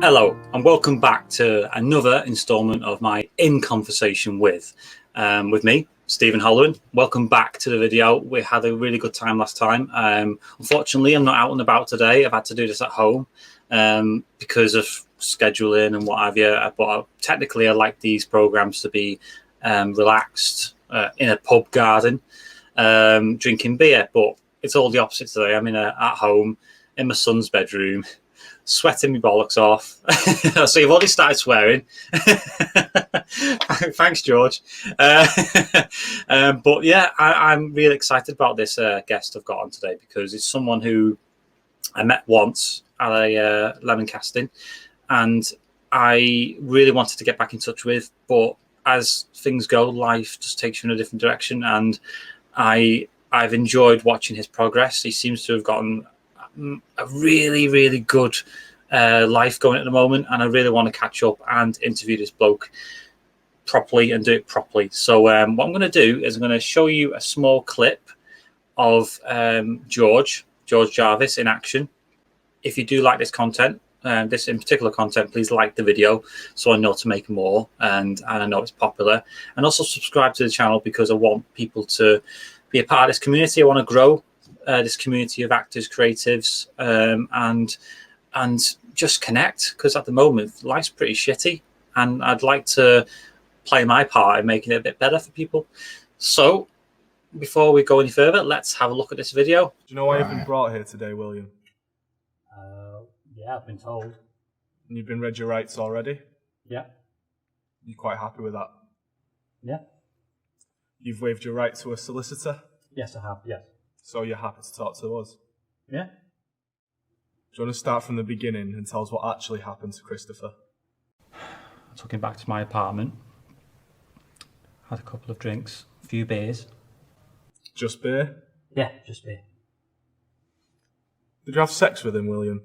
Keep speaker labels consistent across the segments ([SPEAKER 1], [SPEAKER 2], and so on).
[SPEAKER 1] Hello and welcome back to another instalment of my In Conversation with me, Stephen Holloran. Welcome back to the video. We had a really good time last time. Unfortunately, I'm not out and about today. I've had to do this at home because of scheduling and what have you. But technically, I like these programs to be relaxed in a pub garden, drinking beer. But it's all the opposite today. I'm at home in my son's bedroom, sweating my bollocks off. So you've already started swearing. Thanks, George. But yeah, I'm really excited about this guest I've got on today because it's someone who I met once at a lemon casting, and I really wanted to get back in touch with. But as things go, life just takes you in a different direction, and I've enjoyed watching his progress. He seems to have gotten a really, really good life going at the moment, and I really want to catch up and interview this bloke properly and do it properly. So what I'm going to do is I'm going to show you a small clip of George Jarvis in action. If you do like this content, this in particular content, please like the video so I know to make more, and I know it's popular. And also subscribe to the channel because I want people to be a part of this community. I want to grow this community of actors, creatives, and just connect, because at the moment life's pretty shitty, and I'd like to play my part in making it a bit better for people. So before we go any further, let's have a look at this video.
[SPEAKER 2] Do you know why you've been brought here today, William?
[SPEAKER 1] Yeah, I've been told.
[SPEAKER 2] And you've been read your rights already?
[SPEAKER 1] Yeah.
[SPEAKER 2] You're quite happy with that?
[SPEAKER 1] Yeah.
[SPEAKER 2] You've waived your right to a solicitor?
[SPEAKER 1] Yes, I have. Yes.
[SPEAKER 2] So you're happy to talk to us?
[SPEAKER 1] Yeah.
[SPEAKER 2] Do you want to start from the beginning and tell us what actually happened to Christopher?
[SPEAKER 1] I took him back to my apartment, had a couple of drinks, a few beers.
[SPEAKER 2] Just beer?
[SPEAKER 1] Yeah, just beer.
[SPEAKER 2] Did you have sex with him, William?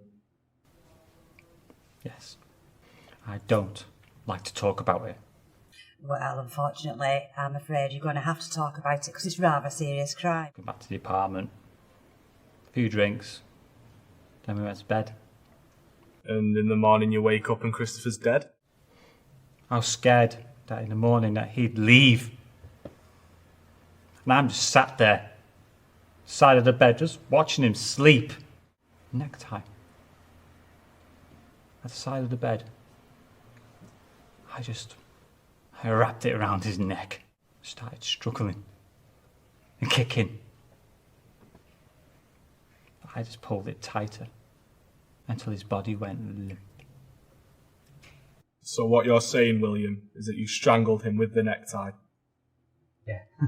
[SPEAKER 1] Yes. I don't like to talk about it.
[SPEAKER 3] Well, unfortunately, I'm afraid you're going to have to talk about it because it's rather a serious crime.
[SPEAKER 1] Come back to the apartment, a few drinks, then we went to bed.
[SPEAKER 2] And in the morning you wake up and Christopher's dead?
[SPEAKER 1] I was scared that in the morning that he'd leave. And I'm just sat there, side of the bed, just watching him sleep. Necktie. At the side of the bed. I wrapped it around his neck, started struggling and kicking. I just pulled it tighter until his body went limp.
[SPEAKER 2] So what you're saying, William, is that you strangled him with the necktie?
[SPEAKER 1] Yeah, I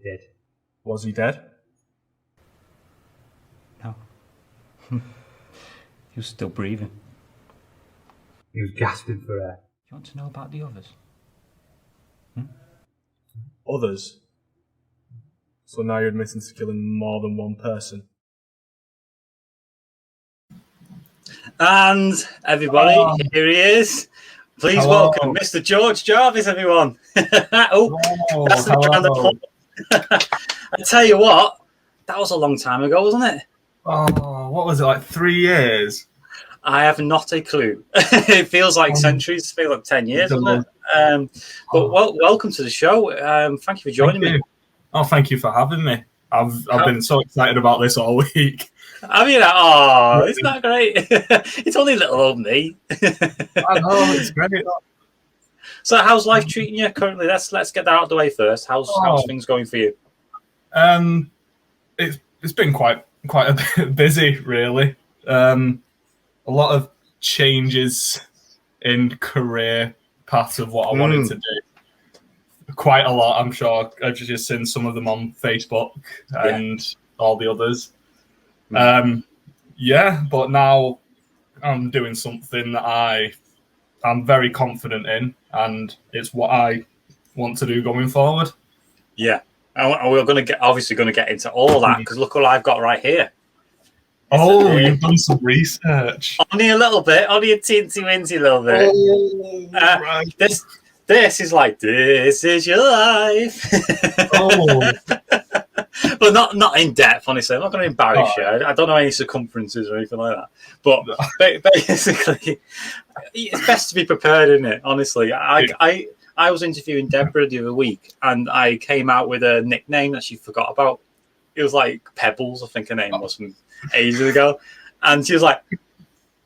[SPEAKER 1] did.
[SPEAKER 2] Was he dead?
[SPEAKER 1] No. He was still breathing. He was gasping for air. You want to know about the others?
[SPEAKER 2] Others? So now you're admitting to killing more than one person?
[SPEAKER 1] And everybody, here he is. Please
[SPEAKER 4] Hello.
[SPEAKER 1] welcome Mr. George Jarvis, everyone. That's the round of applause. I tell you what, that was a long time ago, wasn't it?
[SPEAKER 4] Oh, what was it, like 3 years?
[SPEAKER 1] I have not a clue. It feels like centuries. It feels like 10 years, doesn't it? But welcome to the show. Thank you for joining me.
[SPEAKER 4] Oh, thank you for having me. I've been so excited about this all week.
[SPEAKER 1] I mean, oh, isn't that great? It's only little old me.
[SPEAKER 4] I know, it's great.
[SPEAKER 1] So how's life treating you currently? Let's get that out of the way first. How's things going for you?
[SPEAKER 4] It's been quite a bit busy, really. A lot of changes in career path of what I wanted to do. Quite a lot, I'm sure. I've just seen some of them on Facebook and all the others. But now I'm doing something that I'm very confident in, and it's what I want to do going forward.
[SPEAKER 1] Yeah, and we're obviously going to get into all that, because look what I've got right here.
[SPEAKER 4] You've done some research.
[SPEAKER 1] Only a little bit, only a teensy-weensy little bit.
[SPEAKER 4] Right.
[SPEAKER 1] This is like, this is your life. But not in depth, honestly. I'm not going to embarrass
[SPEAKER 4] Oh.
[SPEAKER 1] you. I don't know any circumferences or anything like that. But basically, it's best to be prepared, isn't it? Honestly, I was interviewing Deborah the other week, and I came out with a nickname that she forgot about. It was like Pebbles, I think her name was, from ages ago. And she was like,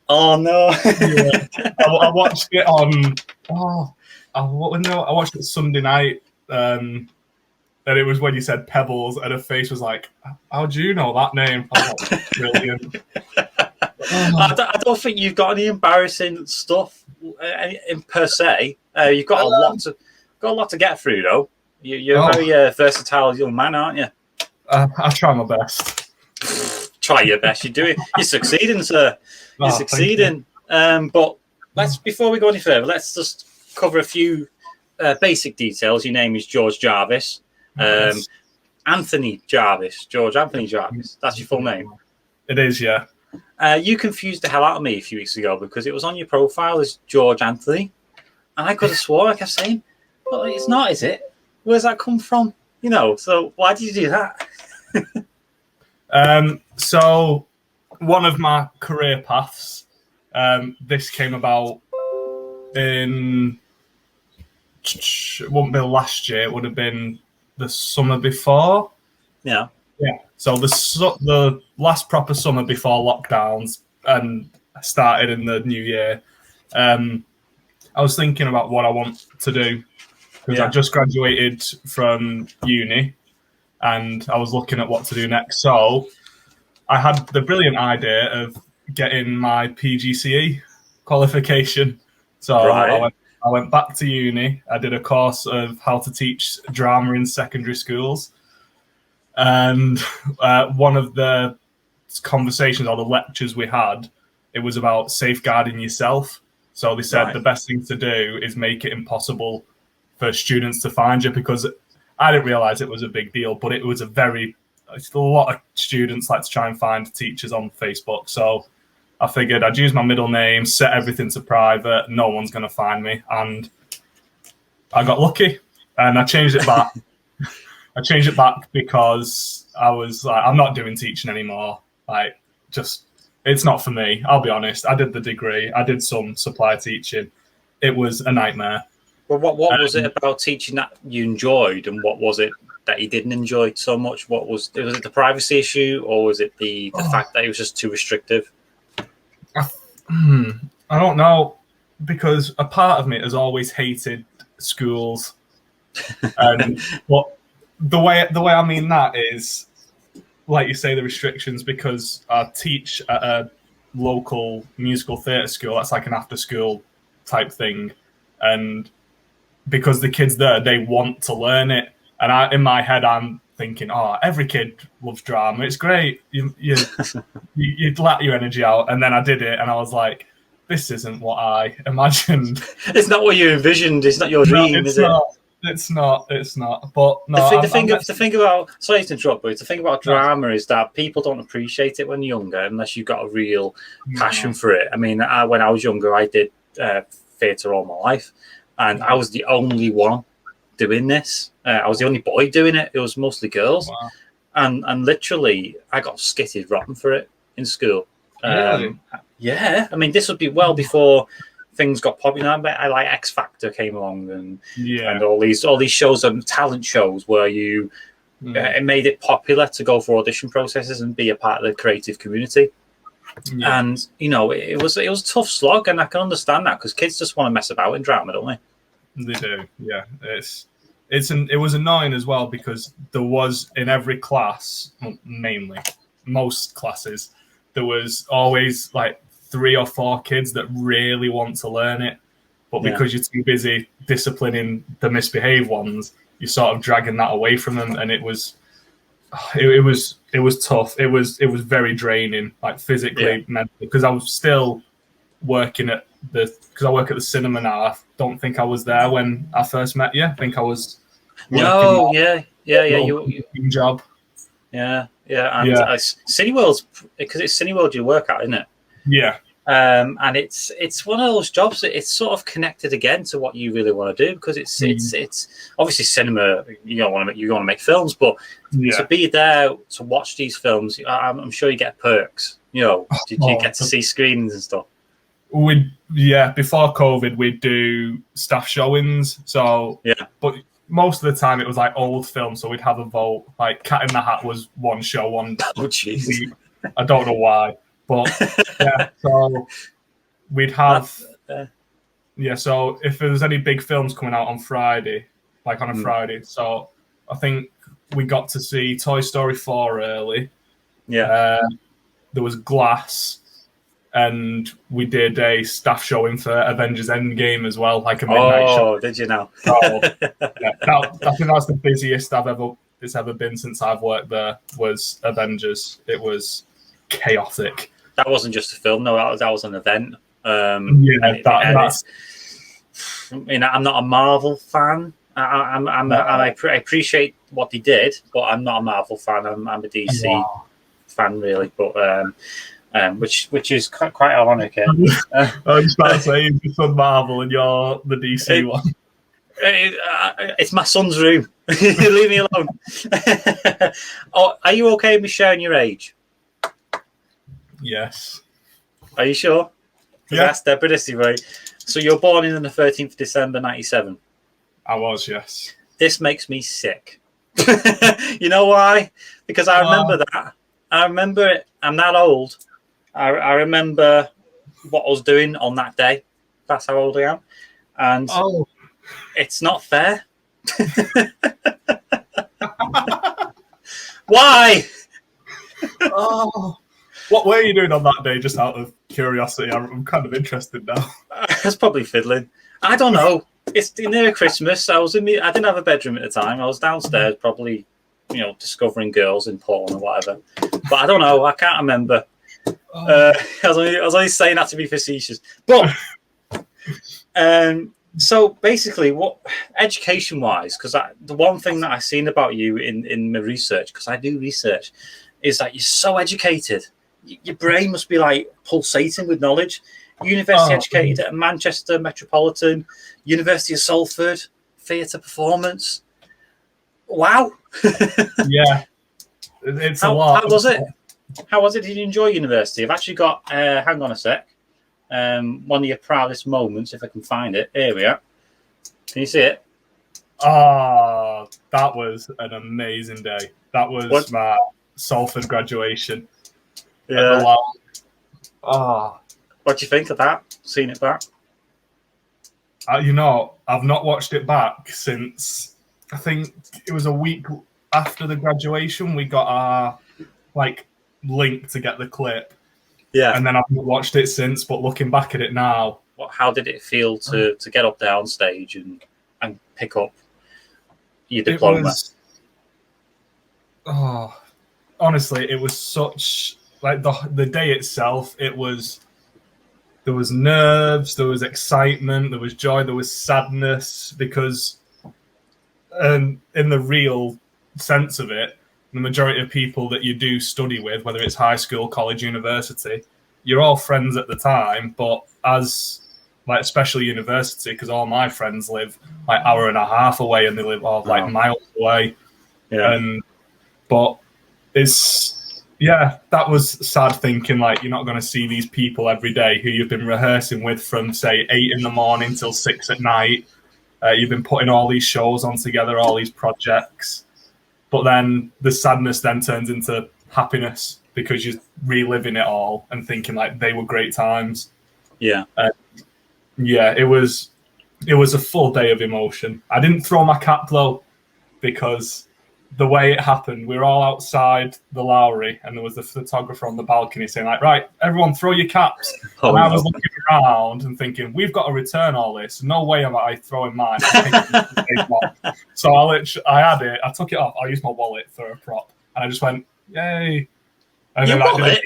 [SPEAKER 1] "Oh no!"
[SPEAKER 4] Yeah. I watched it on. I watched it Sunday night, and it was when you said Pebbles, and her face was like, "How do you know that name?" I was like, "Brilliant."
[SPEAKER 1] I don't think you've got any embarrassing stuff in per se. You've got a lot to get through, though. You're a very versatile young man, aren't you?
[SPEAKER 4] I try my best.
[SPEAKER 1] Try your best. You're doing. You're succeeding, sir. You're succeeding. But before we go any further, let's just cover a few basic details. Your name is George Jarvis.
[SPEAKER 4] Yes.
[SPEAKER 1] Anthony Jarvis. George Anthony Jarvis. That's your full name.
[SPEAKER 4] It is, yeah.
[SPEAKER 1] You confused the hell out of me a few weeks ago because it was on your profile as George Anthony, and I could have swore I kept saying, "Well, it's not, is it? Where's that come from?" So why did you do that?
[SPEAKER 4] So one of my career paths, this came about in, it wouldn't be last year, it would have been the summer before.
[SPEAKER 1] Yeah.
[SPEAKER 4] So the last proper summer before lockdowns and started in the new year, I was thinking about what I want to do because I just graduated from uni and I was looking at what to do next. So I had the brilliant idea of getting my PGCE qualification. So I went back to uni. I did a course of how to teach drama in secondary schools. And one of the conversations or the lectures we had, it was about safeguarding yourself. So they said the best thing to do is make it impossible for students to find you, because I didn't realize it was a big deal, but it was a lot of students like to try and find teachers on Facebook. So I figured I'd use my middle name, set everything to private, no one's going to find me. And I got lucky and I changed it back. I changed it back because I was like, I'm not doing teaching anymore. It's not for me. I'll be honest. I did the degree. I did some supply teaching. It was a nightmare.
[SPEAKER 1] Well, what was it about teaching that you enjoyed, and what was it that you didn't enjoy so much? Was it the privacy issue, or was it the fact that it was just too restrictive?
[SPEAKER 4] I don't know, because a part of me has always hated schools, but the way I mean that is, like you say, the restrictions, because I teach at a local musical theatre school. That's like an after-school type thing, and because the kids there, they want to learn it, and in my head, I'm thinking, every kid loves drama. It's great. You'd let your energy out, and then I did it, and I was like, this isn't what I imagined.
[SPEAKER 1] It's not what you envisioned. It's not your dream, is it?
[SPEAKER 4] It's not. But no,
[SPEAKER 1] the thing about, sorry to interrupt, but the thing about drama is that people don't appreciate it when you're younger unless you've got a real passion for it. I mean, when I was younger, I did theatre all my life, and I was the only one doing this. I was the only boy doing it. It was mostly girls, and literally, I got skitted rotten for it in school.
[SPEAKER 4] Really?
[SPEAKER 1] Yeah, I mean, this would be well before things got popular. I like X Factor came along, and all these shows and talent shows where it made it popular to go for audition processes and be a part of the creative community. Yeah. And it was a tough slog, and I can understand that because kids just want to mess about in drama, don't they?
[SPEAKER 4] They do, yeah. It was annoying as well because there was in every class, mainly most classes, there was always like 3 or 4 kids that really want to learn it, but because you're too busy disciplining the misbehaved ones, you're sort of dragging that away from them, and it was tough. It was very draining, like physically, mentally, because I was still working at because I work at the cinema now. I don't think I was there when I first met you. I think I was your job. And
[SPEAKER 1] Cineworld's, because it's Cineworld you work at, isn't it?
[SPEAKER 4] Yeah.
[SPEAKER 1] And it's one of those jobs that it's sort of connected again to what you really want to do, because it's obviously cinema. You want to make films, but to be there to watch these films, I'm sure you get perks. Did you get to see screenings and stuff?
[SPEAKER 4] Before COVID, we'd do staff showings. So but most of the time it was like old films, so we'd have a vote. Like Cat in the Hat was one show, one.
[SPEAKER 1] Oh jeez.
[SPEAKER 4] I don't know why. But so we'd have so if there was any big films coming out on Friday, like on a Friday, so I think we got to see Toy Story 4 early. There was Glass, and we did a staff showing for Avengers Endgame as well, like a midnight show.
[SPEAKER 1] Oh, did you now?
[SPEAKER 4] So, I think that's the busiest it's ever been since I've worked there, was Avengers. It was chaotic.
[SPEAKER 1] That wasn't just a film, no. That was an event.
[SPEAKER 4] I'm
[SPEAKER 1] not a Marvel fan. I appreciate what they did, but I'm not a Marvel fan. I'm a DC fan, really. But which is quite ironic.
[SPEAKER 4] I was about to say you're on Marvel and you're the DC one.
[SPEAKER 1] It's my son's room. Leave me alone. Are you okay with me sharing your age?
[SPEAKER 4] Yes.
[SPEAKER 1] Are you sure?
[SPEAKER 4] Yeah.
[SPEAKER 1] That's Deborah, right? So you're born in the 13th of December, 97.
[SPEAKER 4] I was, yes.
[SPEAKER 1] This makes me sick. You know why? Because I remember that. I remember it. I'm that old. I remember what I was doing on that day. That's how old I am. And it's not fair. Why?
[SPEAKER 4] What were you doing on that day, just out of curiosity? I'm kind of interested now.
[SPEAKER 1] I was probably fiddling. I don't know. It's near Christmas. I didn't have a bedroom at the time. I was downstairs, probably, discovering girls in porn or whatever. But I don't know. I can't remember. I was only saying that to be facetious. But so basically, what education-wise, because the one thing that I've seen about you in my research, because I do research, is that you're so educated. Your brain must be like pulsating with knowledge. University educated at Manchester Metropolitan, University of Salford, theatre performance. Wow.
[SPEAKER 4] Yeah. It's a lot.
[SPEAKER 1] How was it? How was it? Did you enjoy university? I've actually got, hang on a sec, one of your proudest moments, if I can find it. Here we are. Can you see it?
[SPEAKER 4] That was an amazing day. That was my Salford graduation.
[SPEAKER 1] Yeah. What do you think of that? Seen it back?
[SPEAKER 4] I've not watched it back since, I think it was a week after the graduation. We got our link to get the clip. Yeah. And then I've not watched it since, but looking back at it now.
[SPEAKER 1] How did it feel to get up there on stage and pick up your diploma?
[SPEAKER 4] Honestly, it was such, the day itself, there was nerves, there was excitement, there was joy, there was sadness, because in the real sense of it, the majority of people that you do study with, whether it's high school, college, university, you're all friends at the time, but as especially university, because all my friends live hour and a half away and they live miles away. Yeah. But that was sad thinking, you're not going to see these people every day who you've been rehearsing with from, say, 8 in the morning till 6 at night. You've been putting all these shows on together, all these projects. But then the sadness then turns into happiness because you're reliving it all and thinking they were great times.
[SPEAKER 1] Yeah.
[SPEAKER 4] It was a full day of emotion. I didn't throw my cap though, because the way it happened, we were all outside the Lowry and there was the photographer on the balcony saying right, everyone throw your caps. I was looking around and thinking, we've got to return all this. No way am I throwing mine. So I had it. I took it off. I used my wallet for a prop and I just went, yay. And
[SPEAKER 1] your wallet?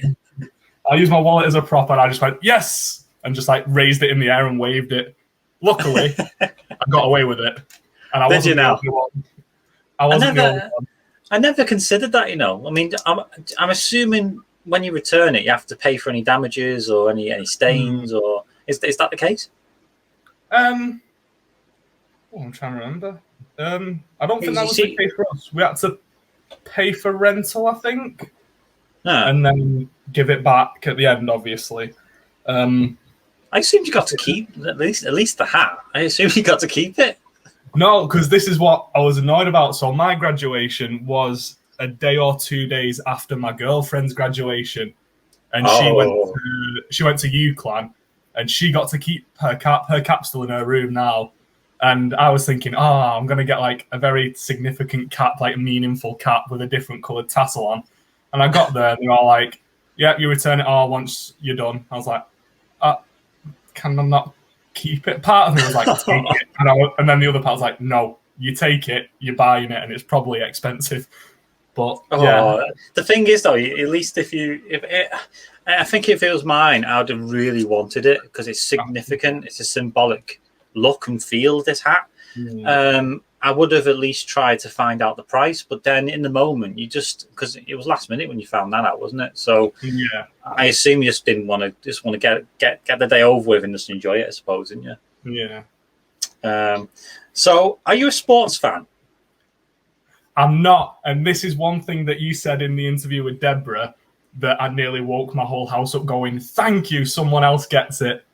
[SPEAKER 4] I used my wallet as a prop and I just went, yes. And just raised it in the air and waved it. Luckily, I got away with it. And I wasn't the only one. I never considered that, I mean, I'm assuming
[SPEAKER 1] when you return it, you have to pay for any damages or any stains, or is that the case?
[SPEAKER 4] I'm trying to remember. I don't think that was the case for us. We had to pay for rental, I think, and then give it back at the end, obviously.
[SPEAKER 1] I assumed you got to keep at least the hat. I assumed you got to keep it.
[SPEAKER 4] No, because this is what I was annoyed about. So my graduation was a day or 2 days after my girlfriend's graduation, and she went to UCLan, and she got to keep her cap. Her cap's still in her room now. And I was thinking, I'm going to get like a very significant cap, like a meaningful cap with a different coloured tassel on. And I got there and they were all like, yeah, you return it all once you're done. I was like, can I not keep it? Part of me was like, take it. And then the other part was like, no, you take it, you're buying it, and it's probably expensive. But yeah.
[SPEAKER 1] The thing is, though, at least I think if it was mine, I would have really wanted it because it's significant. It's a symbolic look and feel of this hat. I would have at least tried to find out the price, but then in the moment, you just, because it was last minute when you found that out, wasn't it? So
[SPEAKER 4] yeah,
[SPEAKER 1] I assume you just didn't want to get the day over with and just enjoy it, I suppose, didn't you?
[SPEAKER 4] Yeah.
[SPEAKER 1] So are you a sports fan?
[SPEAKER 4] I'm not, and this is one thing that you said in the interview with Deborah that I nearly woke my whole house up going, thank you, someone else gets it.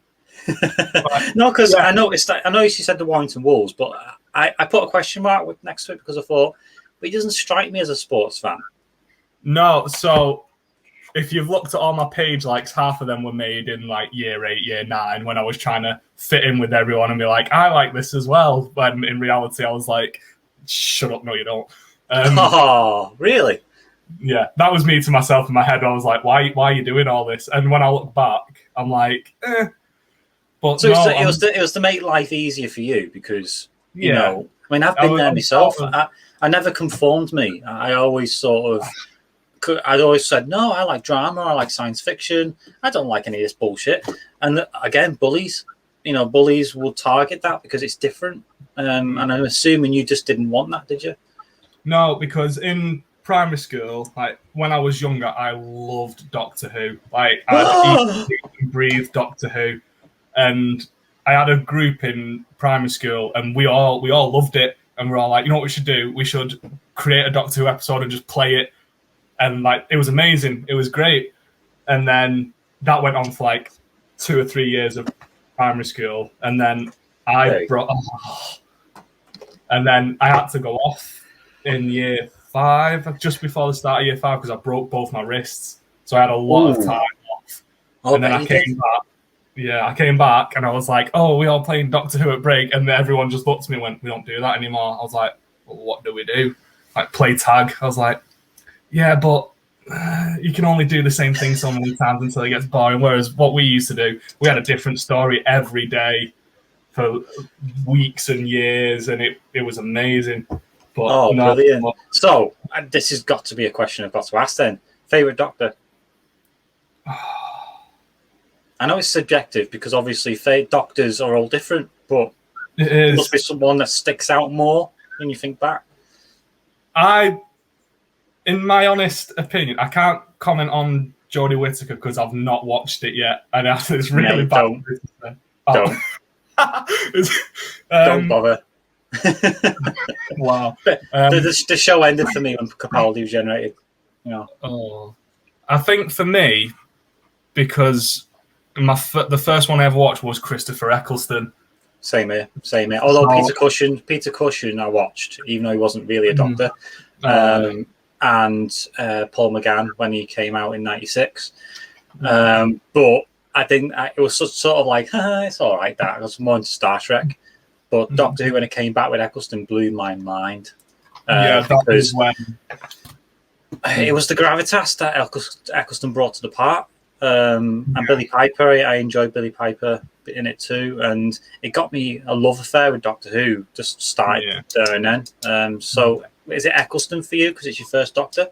[SPEAKER 1] No, because I noticed you said the Warrington Wolves, but I put a question mark next to it because I thought, but he doesn't strike me as a sports fan.
[SPEAKER 4] No, so if you've looked at all my page likes, half of them were made in like year 8, year 9, when I was trying to fit in with everyone and be like, I like this as well. But in reality, I was like, shut up, no, you don't.
[SPEAKER 1] Really?
[SPEAKER 4] Yeah, that was me to myself in my head. I was like, why are you doing all this? And when I look back, I'm like, But
[SPEAKER 1] so
[SPEAKER 4] no,
[SPEAKER 1] it was to make life easier for you because, you know, I mean, I've been there myself. I never conformed me. I always I'd always said, no, I like drama. I like science fiction. I don't like any of this bullshit. And again, bullies will target that because it's different. And I'm assuming you just didn't want that, did you?
[SPEAKER 4] No, because in primary school, like when I was younger, I loved Doctor Who. Like I'd eat and breathe Doctor Who. And I had a group in primary school, and we all loved it. And we're all like, you know what we should do? We should create a Doctor Who episode and just play it. And like, it was amazing. It was great. And then that went on for like 2 or 3 years of primary school. And then and then I had to go off in year 5, just before the start of year 5, because I broke both my wrists. So I had a lot of time off. And then I came back. Yeah, I came back and I was like, we all playing Doctor Who at break. And then everyone just looked at me and went, we don't do that anymore. I was like, well, what do we do? Like, play tag. I was like, yeah, but you can only do the same thing so many times until it gets boring. Whereas what we used to do, we had a different story every day for weeks and years, and it was amazing. But
[SPEAKER 1] brilliant. So, this has got to be a question I've got to ask then. Favourite Doctor? I know it's subjective because obviously doctors are all different, but there must be someone that sticks out more when you think back.
[SPEAKER 4] In my honest opinion, I can't comment on Jodie Whittaker because I've not watched it yet, and it's really bad.
[SPEAKER 1] Don't. Don't bother.
[SPEAKER 4] Wow.
[SPEAKER 1] The show ended for me when Capaldi was generated.
[SPEAKER 4] I think for me, because the first one I ever watched was Christopher Eccleston.
[SPEAKER 1] Same here. Although Peter Cushing I watched, even though he wasn't really a doctor. And Paul McGann when he came out in '96. But I think it was sort of like, it's all right, that. I was more into Star Trek. But Doctor Who, when it came back with Eccleston, blew my mind.
[SPEAKER 4] That was when...
[SPEAKER 1] It was the gravitas that Eccleston brought to the part. And Billy Piper, I enjoyed Billy Piper in it too. And it got me a love affair with Doctor Who, just started there and then. So is it Eccleston for you because it's your first Doctor?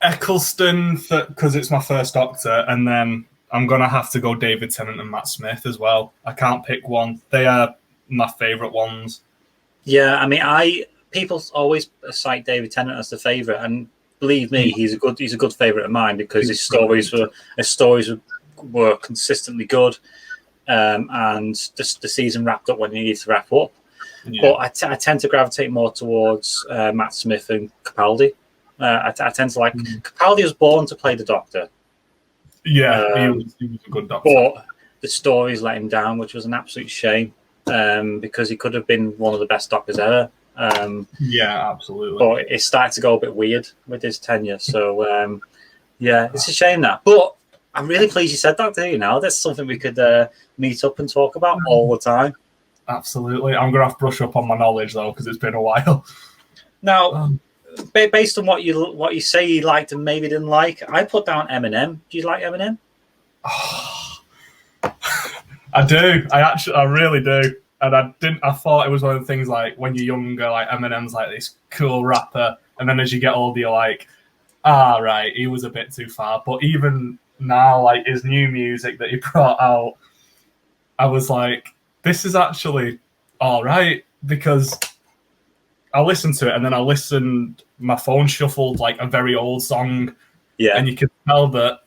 [SPEAKER 4] Eccleston because it's my first Doctor, and then I'm going to have to go David Tennant and Matt Smith as well. I can't pick one. They are my favourite ones.
[SPEAKER 1] Yeah, I mean, people always cite David Tennant as the favourite, and believe me, he's a good favourite of mine because his stories were consistently good, and just the season wrapped up when he needed to wrap up.
[SPEAKER 4] Yeah.
[SPEAKER 1] But I tend to gravitate more towards Matt Smith and Capaldi. I tend to like Capaldi was born to play the Doctor.
[SPEAKER 4] Yeah, he was a good Doctor.
[SPEAKER 1] But the stories let him down, which was an absolute shame, because he could have been one of the best Doctors ever.
[SPEAKER 4] Yeah, absolutely.
[SPEAKER 1] But it started to go a bit weird with his tenure. So, yeah, it's a shame that. But I'm really pleased you said that, do you know? That's something we could meet up and talk about all the time.
[SPEAKER 4] Absolutely. I'm going to have to brush up on my knowledge, though, because it's been a while.
[SPEAKER 1] Now, based on what you say you liked and maybe didn't like, I put down Eminem. Do you like Eminem?
[SPEAKER 4] I do. I really do. And I thought it was one of the things, like, when you're younger, like, Eminem's like this cool rapper. And then as you get older, you're like, right, he was a bit too far. But even now, like, his new music that he brought out, I was like, this is actually all right, because I listened to it and then my phone shuffled like a very old song. Yeah. And you can tell that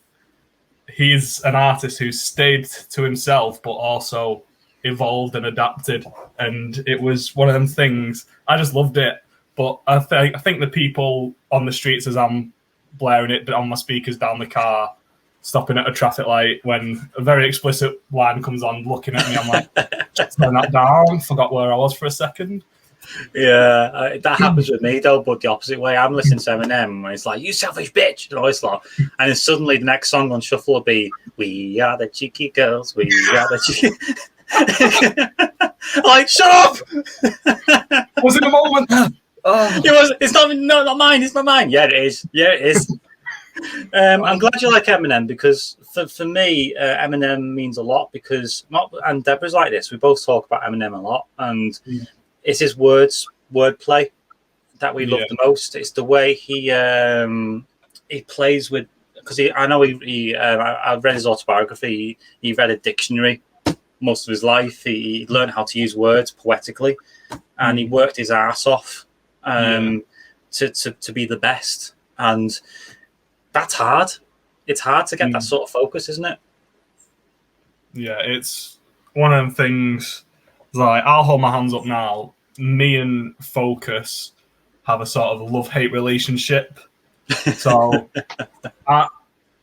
[SPEAKER 4] he's an artist who's stayed to himself, but also evolved and adapted. And it was one of them things. I just loved it. But I think the people on the streets, as I'm blaring it on my speakers down the car, stopping at a traffic light, when a very explicit line comes on, looking at me, I'm like, turn that down, forgot where I was for a second.
[SPEAKER 1] Yeah, that happens with me though, but the opposite way. I'm listening to Eminem and it's like, you selfish bitch, and all this lot. And then suddenly the next song on shuffle will be, we are the cheeky girls, we are the cheeky... Like, shut up!
[SPEAKER 4] Was it a moment?
[SPEAKER 1] It's not mine, it's not mine. Yeah, it is. I'm glad you like Eminem, because for me, Eminem means a lot, because and Deborah's like this. We both talk about Eminem a lot, and it's his wordplay that we love the most. It's the way he plays with, because I read his autobiography. He read a dictionary most of his life. He learned how to use words poetically, and he worked his ass off to be the best. And that's hard. It's hard to get that sort of focus, isn't it?
[SPEAKER 4] Yeah, it's one of them things. Like, I'll hold my hands up now. Me and Focus have a sort of love-hate relationship. So,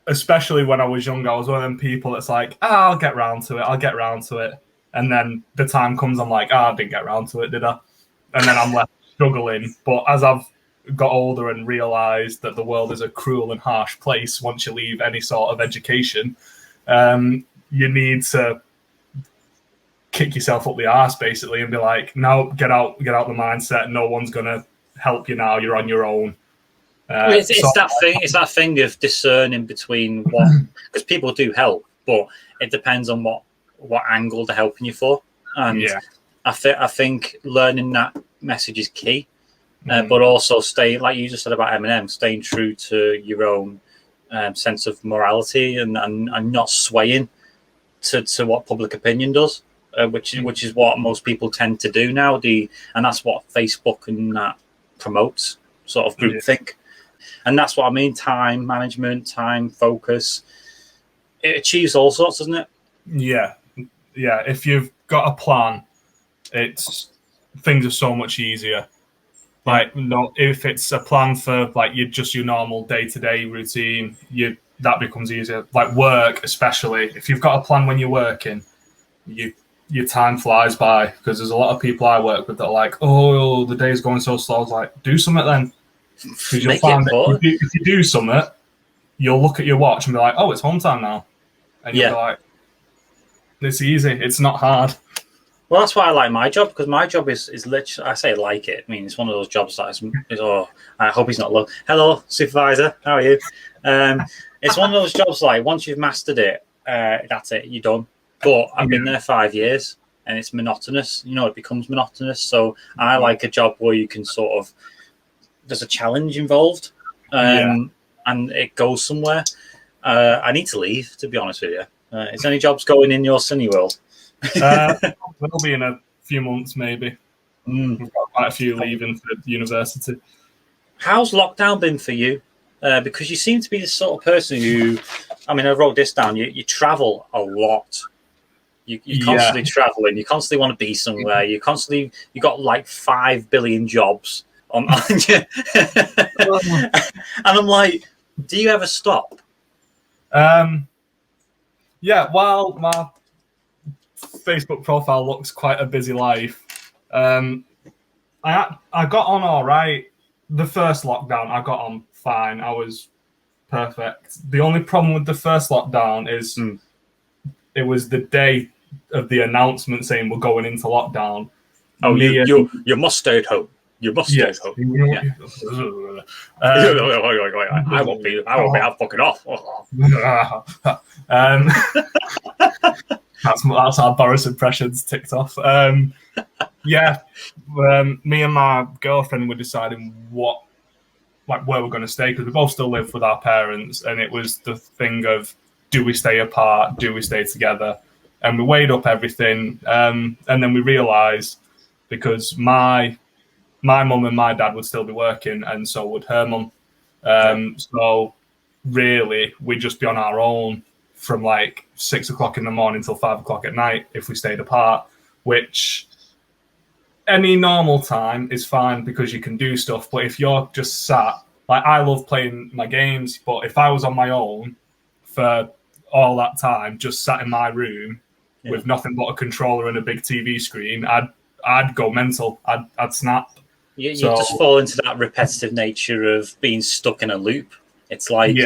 [SPEAKER 4] especially when I was young, I was one of them people that's like, I'll get round to it. And then the time comes, I'm like, I didn't get round to it, did I? And then I'm left struggling. But as I've got older and realised that the world is a cruel and harsh place once you leave any sort of education, you need to kick yourself up the arse, basically, and be like, no, get out the mindset. No one's going to help you now. You're on your own.
[SPEAKER 1] It's that thing of discerning between what, because people do help, but it depends on what angle they're helping you for. And I think learning that message is key, but also staying, like you just said about Eminem, staying true to your own sense of morality and not swaying to what public opinion does. Which is what most people tend to do now. And that's what Facebook and that promotes, sort of groupthink. And that's what I mean. Time management, time focus. It achieves all sorts, doesn't it?
[SPEAKER 4] Yeah. If you've got a plan, things are so much easier. Like, no, if it's a plan for like your normal day-to-day routine, that becomes easier. Like work, especially if you've got a plan when you're working, your time flies by, because there's a lot of people I work with that are like, oh, the day's going so slow. I was like, do something then. Because you'll find that if you do something, you'll look at your watch and be like, oh, it's home time now. And you'll be like, it's easy. It's not hard.
[SPEAKER 1] Well, that's why I like my job, because my job is literally, I say like it. I mean, it's one of those jobs that is I hope he's not low. Hello, supervisor. How are you? It's one of those jobs like, once you've mastered it, that's it. You're done. But I've been there 5 years and it's monotonous. It becomes monotonous. So I like a job where you can sort of, there's a challenge involved and it goes somewhere. I need to leave, to be honest with you. Is any jobs going in your Cineworld?
[SPEAKER 4] We'll be in a few months, maybe. We've got quite a few leaving for university.
[SPEAKER 1] How's lockdown been for you? because you seem to be the sort of person who, I mean, I wrote this down. You travel a lot. You're constantly traveling. You constantly want to be somewhere. You got like 5 billion jobs on you. And I'm like, do you ever stop?
[SPEAKER 4] Yeah, while my Facebook profile looks quite a busy life, I got on all right. The first lockdown, I got on fine. I was perfect. The only problem with the first lockdown is it was the day of the announcement saying we're going into lockdown.
[SPEAKER 1] Oh, you must stay at home. You must stay at home. Yeah. I won't be. I'm fucking off.
[SPEAKER 4] That's our Boris impressions ticked off. Me and my girlfriend were deciding where we're going to stay, because we both still live with our parents, and it was the thing of, do we stay apart, do we stay together? And we weighed up everything, and then we realised, because my mum and my dad would still be working, and so would her mum. So really, we'd just be on our own from like 6 o'clock in the morning till 5 o'clock at night if we stayed apart, which any normal time is fine because you can do stuff. But if you're just sat, like, I love playing my games, but if I was on my own for all that time, just sat in my room with nothing but a controller and a big TV screen, I'd go mental. I'd snap.
[SPEAKER 1] You just fall into that repetitive nature of being stuck in a loop. It's like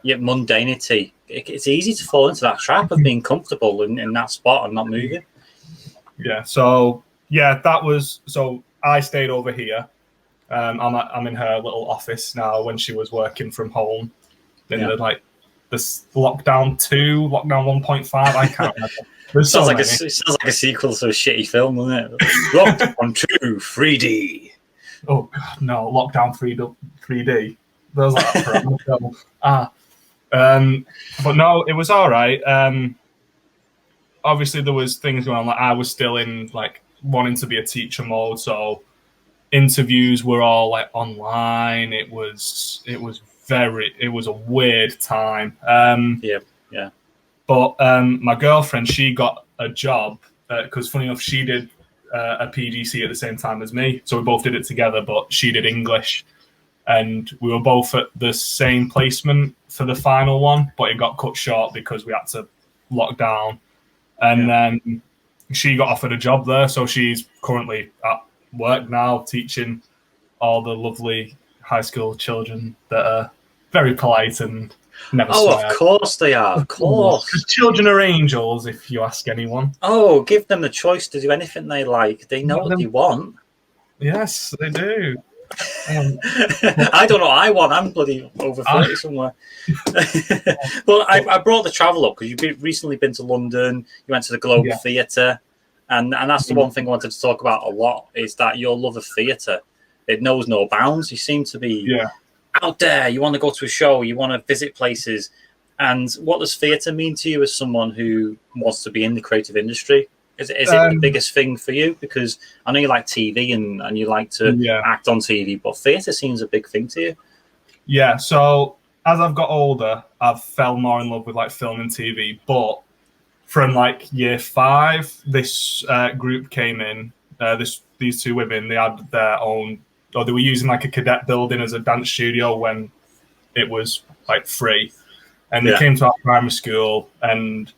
[SPEAKER 1] your mundanity. It's easy to fall into that trap of being comfortable in that spot and not moving.
[SPEAKER 4] Yeah. So that was. So I stayed over here. I'm in her little office now when she was working from home. Then this lockdown 2, lockdown 1.5. I can't remember. It sounds like a
[SPEAKER 1] sequel to a shitty film, doesn't it? Lockdown 2 3D.
[SPEAKER 4] Oh God, no! Lockdown 3D. There's like that for but no, it was all right. Obviously, there was things going on. Like, I was still in like wanting to be a teacher mode, so interviews were all like online. It was a weird time. But my girlfriend, she got a job because, funny enough, she did a PGC at the same time as me. So we both did it together, but she did English. And we were both at the same placement for the final one, but it got cut short because we had to lock down. And then she got offered a job there. So she's currently at work now, teaching all the lovely high school children that are very polite and never swear.
[SPEAKER 1] Of course they are. Of course.
[SPEAKER 4] Because children are angels, if you ask anyone.
[SPEAKER 1] Oh, give them the choice to do anything they like. They know what they want.
[SPEAKER 4] Yes, they do.
[SPEAKER 1] I don't know what I want. I'm bloody over 30 somewhere. Well, I brought the travel up because you've recently been to London. You went to the Globe Theatre. And that's the one thing I wanted to talk about a lot, is that your love of theatre, it knows no bounds. You seem to be out there. You want to go to a show. You want to visit places. And what does theatre mean to you as someone who wants to be in the creative industry? Is it the biggest thing for you? Because I know you like TV and you like to act on TV, but theatre seems a big thing to you. Yeah, so as I've got older, I've fell more in love with like film and TV. But from like year 5, this group came in, these 2 women, they had their own, or they were using like a cadet building as a dance studio when it was like free. And they came to our primary school, and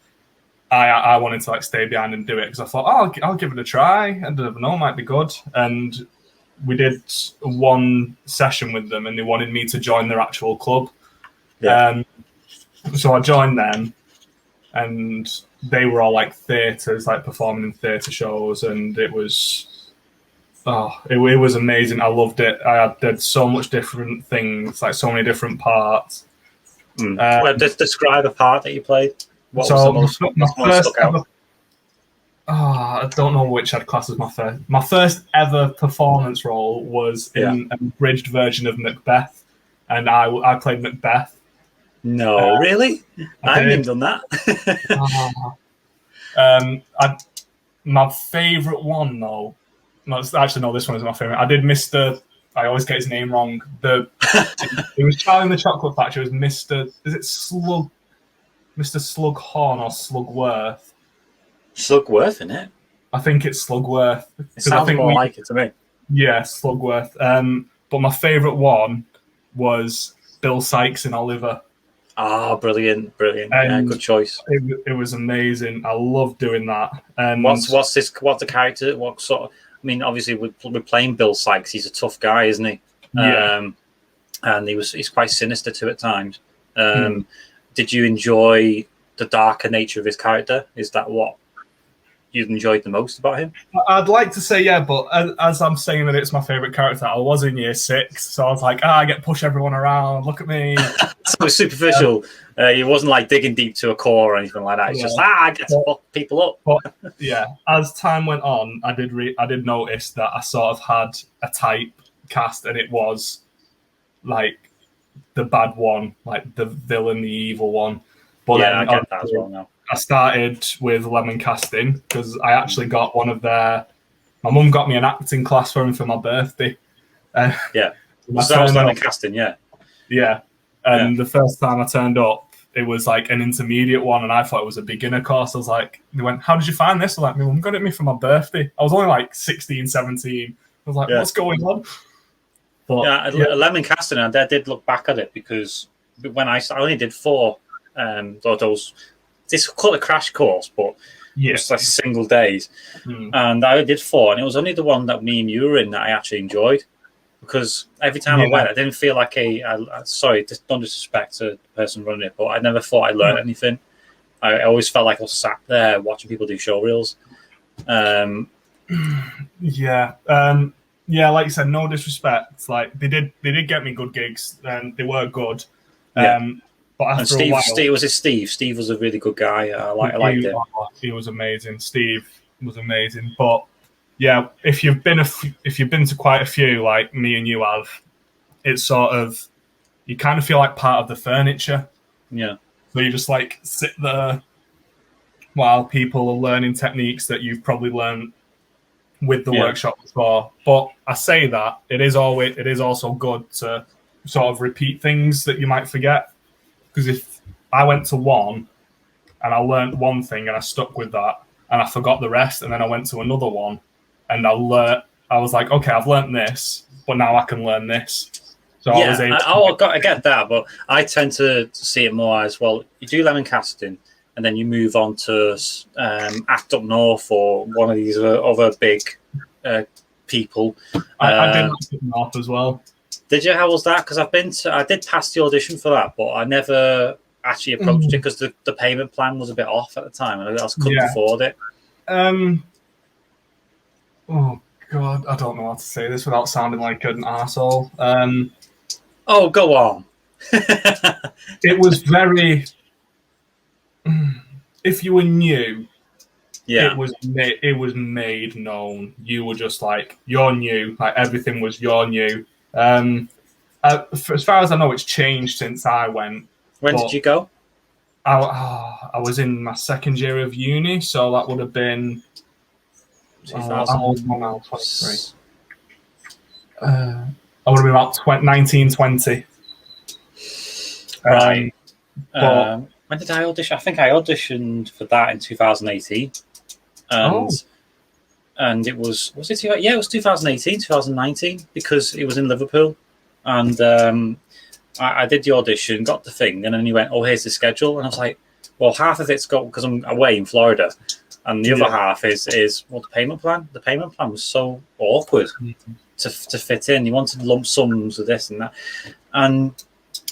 [SPEAKER 1] I wanted to like stay behind and do it because I thought, I'll give it a try. I don't know, it might be good. And we did one session with them, and they wanted me to join their actual club. So I joined them, and they were all like theatres, like performing in theatre shows, and it was it was amazing. I loved it. I did so much different things, like so many different parts. Just describe a part that you played. What was the most stuck out?
[SPEAKER 4] I don't know which I'd class as my first. My first ever performance role was in an abridged version of Macbeth, and I played Macbeth.
[SPEAKER 1] No, really? I haven't even done that.
[SPEAKER 4] My favourite one, though. Actually, no, this one is my favourite. I did Mr. I always get his name wrong. It was Charlie in the Chocolate Factory. It was Mr. Is it Slug? Mr. Slughorn or Slugworth?
[SPEAKER 1] Slugworth, isn't it?
[SPEAKER 4] I think it's Slugworth.
[SPEAKER 1] It sounds more like it to me.
[SPEAKER 4] Yeah, Slugworth. But my favourite one was Bill Sykes in Oliver.
[SPEAKER 1] Ah, brilliant. Yeah, good choice.
[SPEAKER 4] It was amazing. I love doing that. And
[SPEAKER 1] what's the character? What sort of? I mean, obviously we're playing Bill Sykes. He's a tough guy, isn't he?
[SPEAKER 4] Yeah.
[SPEAKER 1] And he's quite sinister too at times. Did you enjoy the darker nature of his character? Is that what you enjoyed the most about him?
[SPEAKER 4] I'd like to say yeah, but as I'm saying that it's my favourite character, I was in year 6, so I was like, I get to push everyone around, look at me.
[SPEAKER 1] So it was superficial. It wasn't like digging deep to a core or anything like that. It's just, I get to fuck people up.
[SPEAKER 4] But yeah, as time went on, I did notice that I sort of had a type cast, and it was like the bad one, like the villain, the evil one. But
[SPEAKER 1] yeah,
[SPEAKER 4] then
[SPEAKER 1] I get that as well now.
[SPEAKER 4] I started with lemon casting because I actually got one of their. My mum got me an acting class for him for my birthday.
[SPEAKER 1] Yeah, so that was lemon casting. Yeah,
[SPEAKER 4] yeah. And the first time I turned up, it was like an intermediate one, and I thought it was a beginner course. I was like, they went, "How did you find this?" I was like, "My mum got it me for my birthday." I was only like 16, 17. I was like, "What's going on?" But,
[SPEAKER 1] lemon casting. And I did look back at it because when I only did 4, those. This called a crash course, but it was like single days. And I did 4, and it was only the one that me and you were in that I actually enjoyed, because every time I went, I didn't feel like sorry, don't disrespect the person running it, but I never thought I learned anything. I always felt like I was sat there watching people do show reels.
[SPEAKER 4] Yeah, like you said, no disrespect. Like they did get me good gigs, and they were good. But after a while,
[SPEAKER 1] Steve was a really good guy. I liked it.
[SPEAKER 4] He was amazing. Steve was amazing. But yeah, if you've been to quite a few, like me and you have, it's sort of, you kind of feel like part of the furniture.
[SPEAKER 1] Yeah.
[SPEAKER 4] So you just like sit there while people are learning techniques that you've probably learned with the workshop before. But I say that it is also good to sort of repeat things that you might forget. Because if I went to one and I learned one thing and I stuck with that and I forgot the rest, and then I went to another one and I was like, okay, I've learned this, but now I can learn this. So I was able
[SPEAKER 1] I get that, but I tend to see it more as, well, you do lemon casting and then you move on to Act Up North or one of these other big people.
[SPEAKER 4] I did Act Up North as well.
[SPEAKER 1] Did you? How was that? Because I did pass the audition for that, but I never actually approached it because the payment plan was a bit off at the time, and I just couldn't afford it.
[SPEAKER 4] Oh God, I don't know how to say this without sounding like an arsehole.
[SPEAKER 1] Oh, go on.
[SPEAKER 4] It was very. If you were new, it was made known. You were just like, you're new. Like everything was, you're new. As far as I know, it's changed since I went.
[SPEAKER 1] When did you go?
[SPEAKER 4] I was in my second year of uni, so that would have been. I'm old now, 23. I would have been about 19, 20.
[SPEAKER 1] Right. When did I audition? I think I auditioned for that in 2018. And it was it? Yeah, it was 2018, 2019, because it was in Liverpool. And I did the audition, got the thing, and then he went, oh, here's the schedule. And I was like, well, half of it's got, because I'm away in Florida, and the other half is the payment plan. The payment plan was so awkward to fit in. You wanted lump sums of this and that. And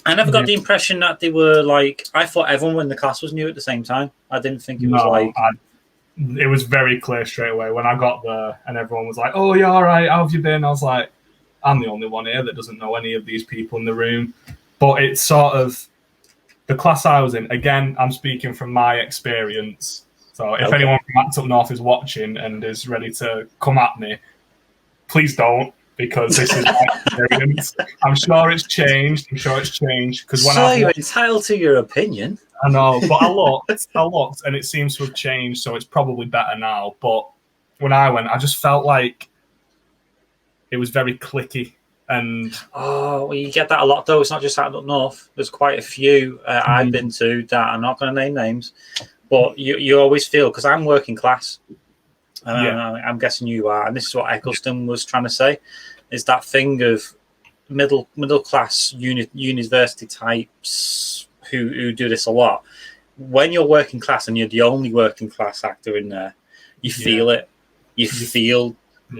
[SPEAKER 1] I never got the impression that they were like, I thought everyone in the class was new at the same time. I didn't think it was
[SPEAKER 4] it was very clear straight away when I got there, and everyone was like, oh, yeah, all right, how have you been? I was like, I'm the only one here that doesn't know any of these people in the room. But it's sort of the class I was in. Again, I'm speaking from my experience. So if anyone from Act Up North is watching and is ready to come at me, please don't, because this is my experience. I'm sure it's changed. Because
[SPEAKER 1] you're entitled to your opinion.
[SPEAKER 4] I know, but I looked, and it seems to have changed, so it's probably better now. But when I went, I just felt like it was very cliquey. And
[SPEAKER 1] well, you get that a lot though. It's not just out up north. There's quite a few I've been to that I'm not going to name names, but you always feel, because I'm working class, and I'm guessing you are, and this is what Eccleston was trying to say, is that thing of middle class university types who do this a lot. When you're working class and you're the only working class actor in there, you feel it. You feel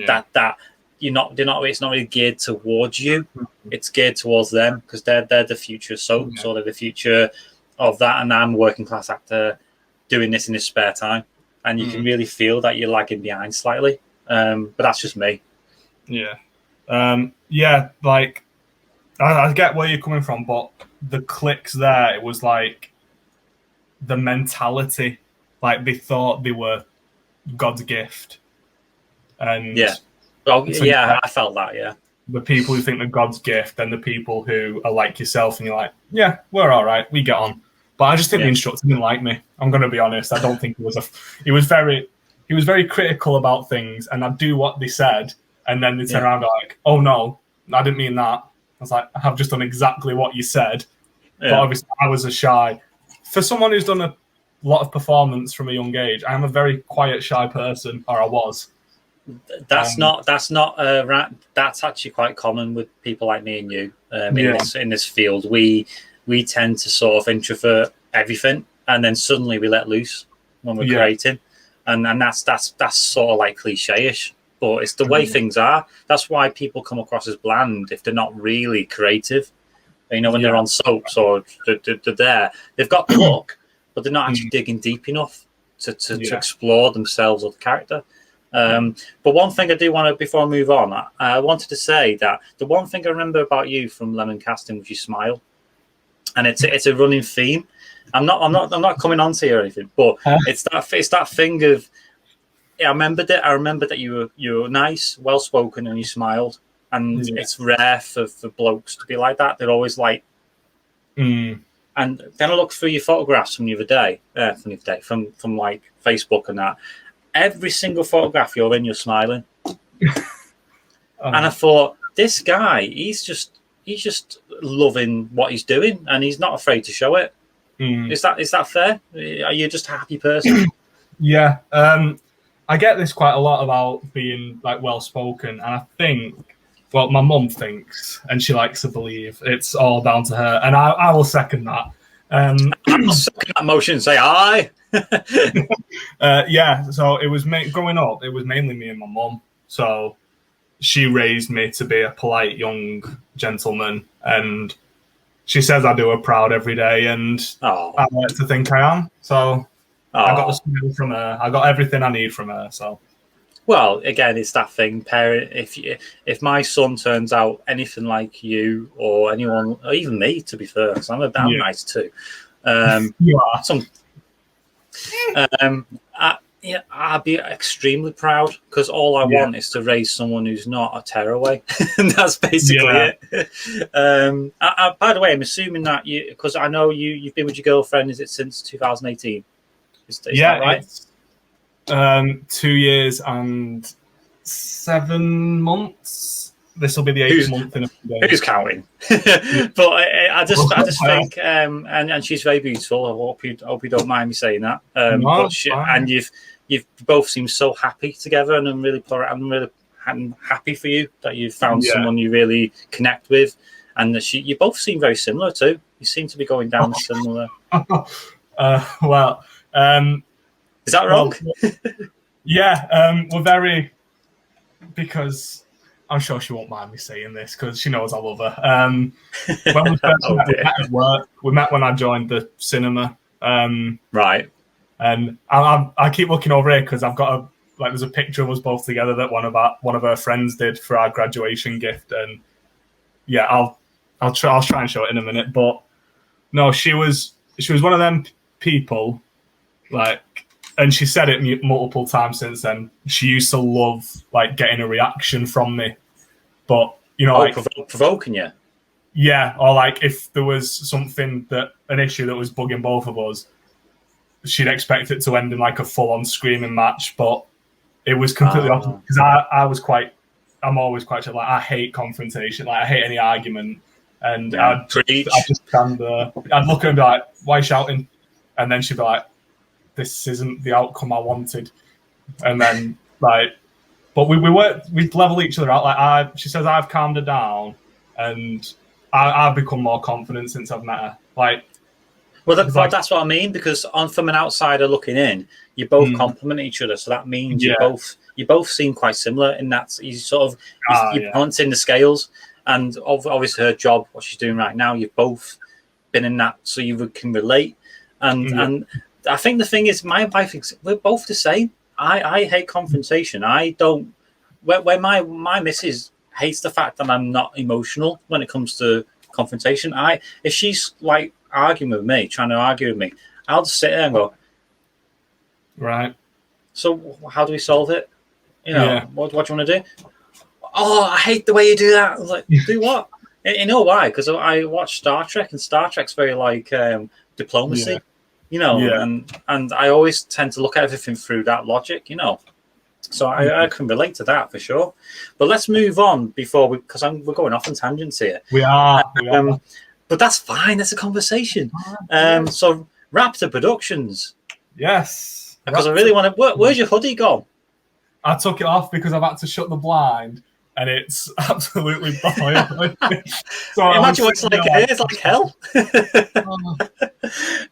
[SPEAKER 1] that you're not. They're not. It's not really geared towards you. It's geared towards them, because they're the future soaps, or they're the future of that. And I'm a working class actor doing this in his spare time, and you can really feel that you're lagging behind slightly. But that's just me.
[SPEAKER 4] Yeah. Like I get where you're coming from, but the clicks there, it was like the mentality, like they thought they were God's gift. And
[SPEAKER 1] I felt that. Yeah,
[SPEAKER 4] the people who think they're God's gift, and the people who are like yourself, and you're like, yeah, we're all right, we get on. But I just think the instructor didn't like me. I'm going to be honest. I don't think he was very critical about things, and I'd do what they said, and then they turn around and like, oh no, I didn't mean that. I was like, I have just done exactly what you said. But obviously I was a shy. For someone who's done a lot of performance from a young age, I am a very quiet, shy person, or I was.
[SPEAKER 1] That's actually quite common with people like me and you in this field. We tend to sort of introvert everything, and then suddenly we let loose when we're creating, and that's sort of like cliche-ish, but it's the way things are. That's why people come across as bland if they're not really creative. You know, when they're on soaps or they're there, they've got the look, but they're not actually digging deep enough to explore themselves or the character. But one thing I do want to, before I move on, I wanted to say that the one thing I remember about you from Lemon Casting was your smile, and it's a running theme. I'm not coming on to you or anything, but it's that thing of, I remembered that you were nice, well spoken, and you smiled. And it's rare for blokes to be like that. They're always like, and then I looked through your photographs from the other day, from like Facebook and that. Every single photograph you're in, you're smiling. And I thought, this guy, he's just loving what he's doing, and he's not afraid to show it. Is that fair? Are you just a happy person?
[SPEAKER 4] Yeah. I get this quite a lot about being like well spoken, and I think, well, my mum thinks, and she likes to believe, it's all down to her, and I will second that.
[SPEAKER 1] I'll second that motion and say aye.
[SPEAKER 4] So it was growing up, it was mainly me and my mum. So she raised me to be a polite young gentleman, and she says I do her proud every day, and I like to think I am. So I got the smile from her. I got everything I need from her. So.
[SPEAKER 1] Well, again, it's that thing, parent. If my son turns out anything like you or anyone, or even me, to be fair, because I'm nice too.
[SPEAKER 4] You are.
[SPEAKER 1] I'd be extremely proud, because all I want is to raise someone who's not a tearaway, and that's basically it. By the way, I'm assuming that because I know you've been with your girlfriend. Is it since 2018? Is that right?
[SPEAKER 4] 2 years and 7 months. This will be the 8th month in a few days.
[SPEAKER 1] Who's counting? But I just think, and she's very beautiful. I hope you don't mind me saying that. And you've both seemed so happy together, and I'm happy for you that you've found someone you really connect with, and you both seem very similar too. You seem to be going down a similar. Is that wrong?
[SPEAKER 4] We're very, because I'm sure she won't mind me saying this, because she knows I love her. When we first met, we met at work. We met when I joined the cinema.
[SPEAKER 1] Right. And
[SPEAKER 4] I keep looking over here because I've got there's a picture of us both together that one of her friends did for our graduation gift, and I'll try and show it in a minute. But no, she was one of them people, like. And she said it multiple times since then. She used to love like getting a reaction from me, but
[SPEAKER 1] provoking you.
[SPEAKER 4] Yeah, or like if there was an issue that was bugging both of us, she'd expect it to end in like a full-on screaming match. But it was completely opposite, because I was quite I'm always quite chill. Like, I hate confrontation. Like, I hate any argument. And
[SPEAKER 1] Yeah.
[SPEAKER 4] I'd just stand there. I'd look at her and be like, "Why are you shouting?" And then she'd be like, "This isn't the outcome I wanted." And then like, but we'd level each other out. Like, she says I've calmed her down, and I've become more confident since I've met her. Like,
[SPEAKER 1] well, that's what I mean, because from an outsider looking in, you both complement each other. So that means you both seem quite similar in that you're balancing the scales. And obviously her job, what she's doing right now, you've both been in that, so you can relate. And I think the thing is, my wife, we're both the same. I hate confrontation. I don't. When my missus hates the fact that I'm not emotional when it comes to confrontation. If she's like arguing with me, trying to argue with me, I'll just sit there and go,
[SPEAKER 4] right.
[SPEAKER 1] So how do we solve it? What do you want to do? Oh, I hate the way you do that. I was like, do what? You know why? Because I watch Star Trek, and Star Trek's very like diplomacy, and I always tend to look at everything through that logic, So I can relate to that for sure. But let's move on because we're going off on tangents here.
[SPEAKER 4] We are.
[SPEAKER 1] But that's fine. That's a conversation. So Raptor Productions.
[SPEAKER 4] Yes.
[SPEAKER 1] Because I really want to. Where's your hoodie gone?
[SPEAKER 4] I took it off because I've had to shut the blind, and it's absolutely boiling. So
[SPEAKER 1] imagine what it's like. It's like hell.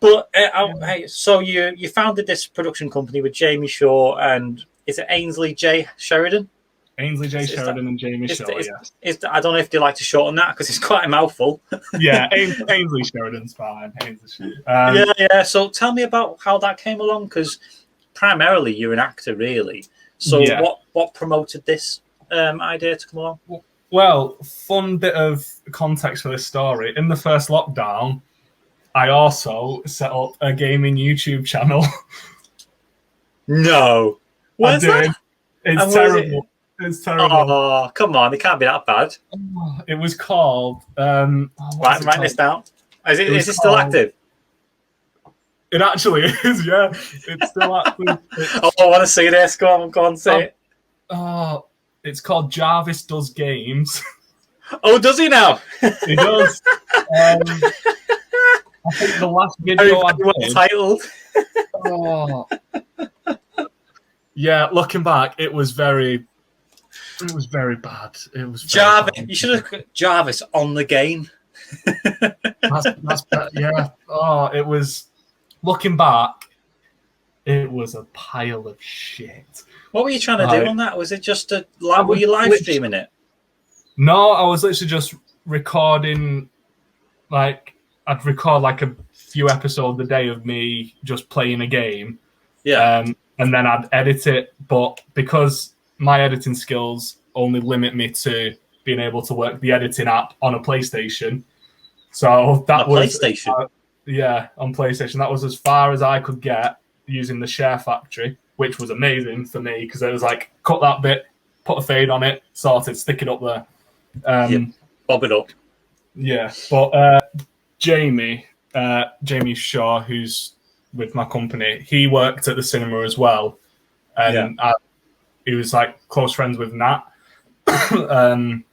[SPEAKER 1] But hey, so you founded this production company with Jamie Shaw and is it Ainsley J. Sheridan?
[SPEAKER 4] Ainsley J. Sheridan and Jamie Shaw.
[SPEAKER 1] I don't know if they like to shorten that because it's quite a mouthful.
[SPEAKER 4] Yeah, Ainsley Sheridan's fine. Yeah.
[SPEAKER 1] So tell me about how that came along, because primarily you're an actor, really. So what promoted this idea to come along?
[SPEAKER 4] Well, fun bit of context for this story. In the first lockdown, I also set up a gaming YouTube channel.
[SPEAKER 1] No. What's that?
[SPEAKER 4] It's terrible. It's terrible.
[SPEAKER 1] Oh, come on. It can't be that bad.
[SPEAKER 4] It was called...
[SPEAKER 1] write this down. Is it still active?
[SPEAKER 4] It actually is, yeah. It's still active.
[SPEAKER 1] I want to see this. Go on, say it.
[SPEAKER 4] Oh, it's called Jarvis Does Games.
[SPEAKER 1] Oh, does he now?
[SPEAKER 4] He does. I think the last video I did...
[SPEAKER 1] Untitled.
[SPEAKER 4] Oh. Yeah, looking back, it was very bad. It was
[SPEAKER 1] Jarvis.
[SPEAKER 4] bad.
[SPEAKER 1] You should have put Jarvis on the game.
[SPEAKER 4] That's yeah. Oh, it was... Looking back, it was a pile of shit.
[SPEAKER 1] What were you trying to do on that? Was it just were you live streaming it?
[SPEAKER 4] No, I was literally just recording. Like, I'd record like a few episodes a day of me just playing a game.
[SPEAKER 1] Yeah.
[SPEAKER 4] And then I'd edit it, but because my editing skills only limit me to being able to work the editing app on a PlayStation, so that was
[SPEAKER 1] PlayStation.
[SPEAKER 4] Yeah, on PlayStation. That was as far as I could get using the Share Factory, which was amazing for me because it was like, cut that bit, put a fade on it, sorted, stick it up there.
[SPEAKER 1] Bob it up.
[SPEAKER 4] Yeah, but Jamie Shaw, who's with my company, he worked at the cinema as well. And he was like close friends with Nat. And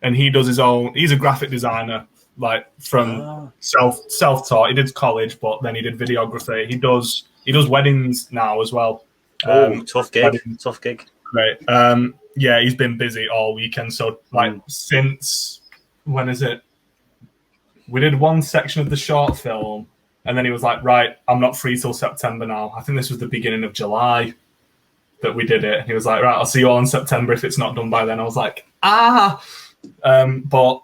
[SPEAKER 4] he does his own, he's a graphic designer. Like from self-taught. He did college, but then he did videography. He does weddings now as well.
[SPEAKER 1] Tough gig.
[SPEAKER 4] Great. Yeah, he's been busy all weekend. So since when is it? We did one section of the short film, and then he was like, "Right, I'm not free till September now." I think this was the beginning of July that we did it. And he was like, "Right, I'll see you all in September if it's not done by then." I was like, but.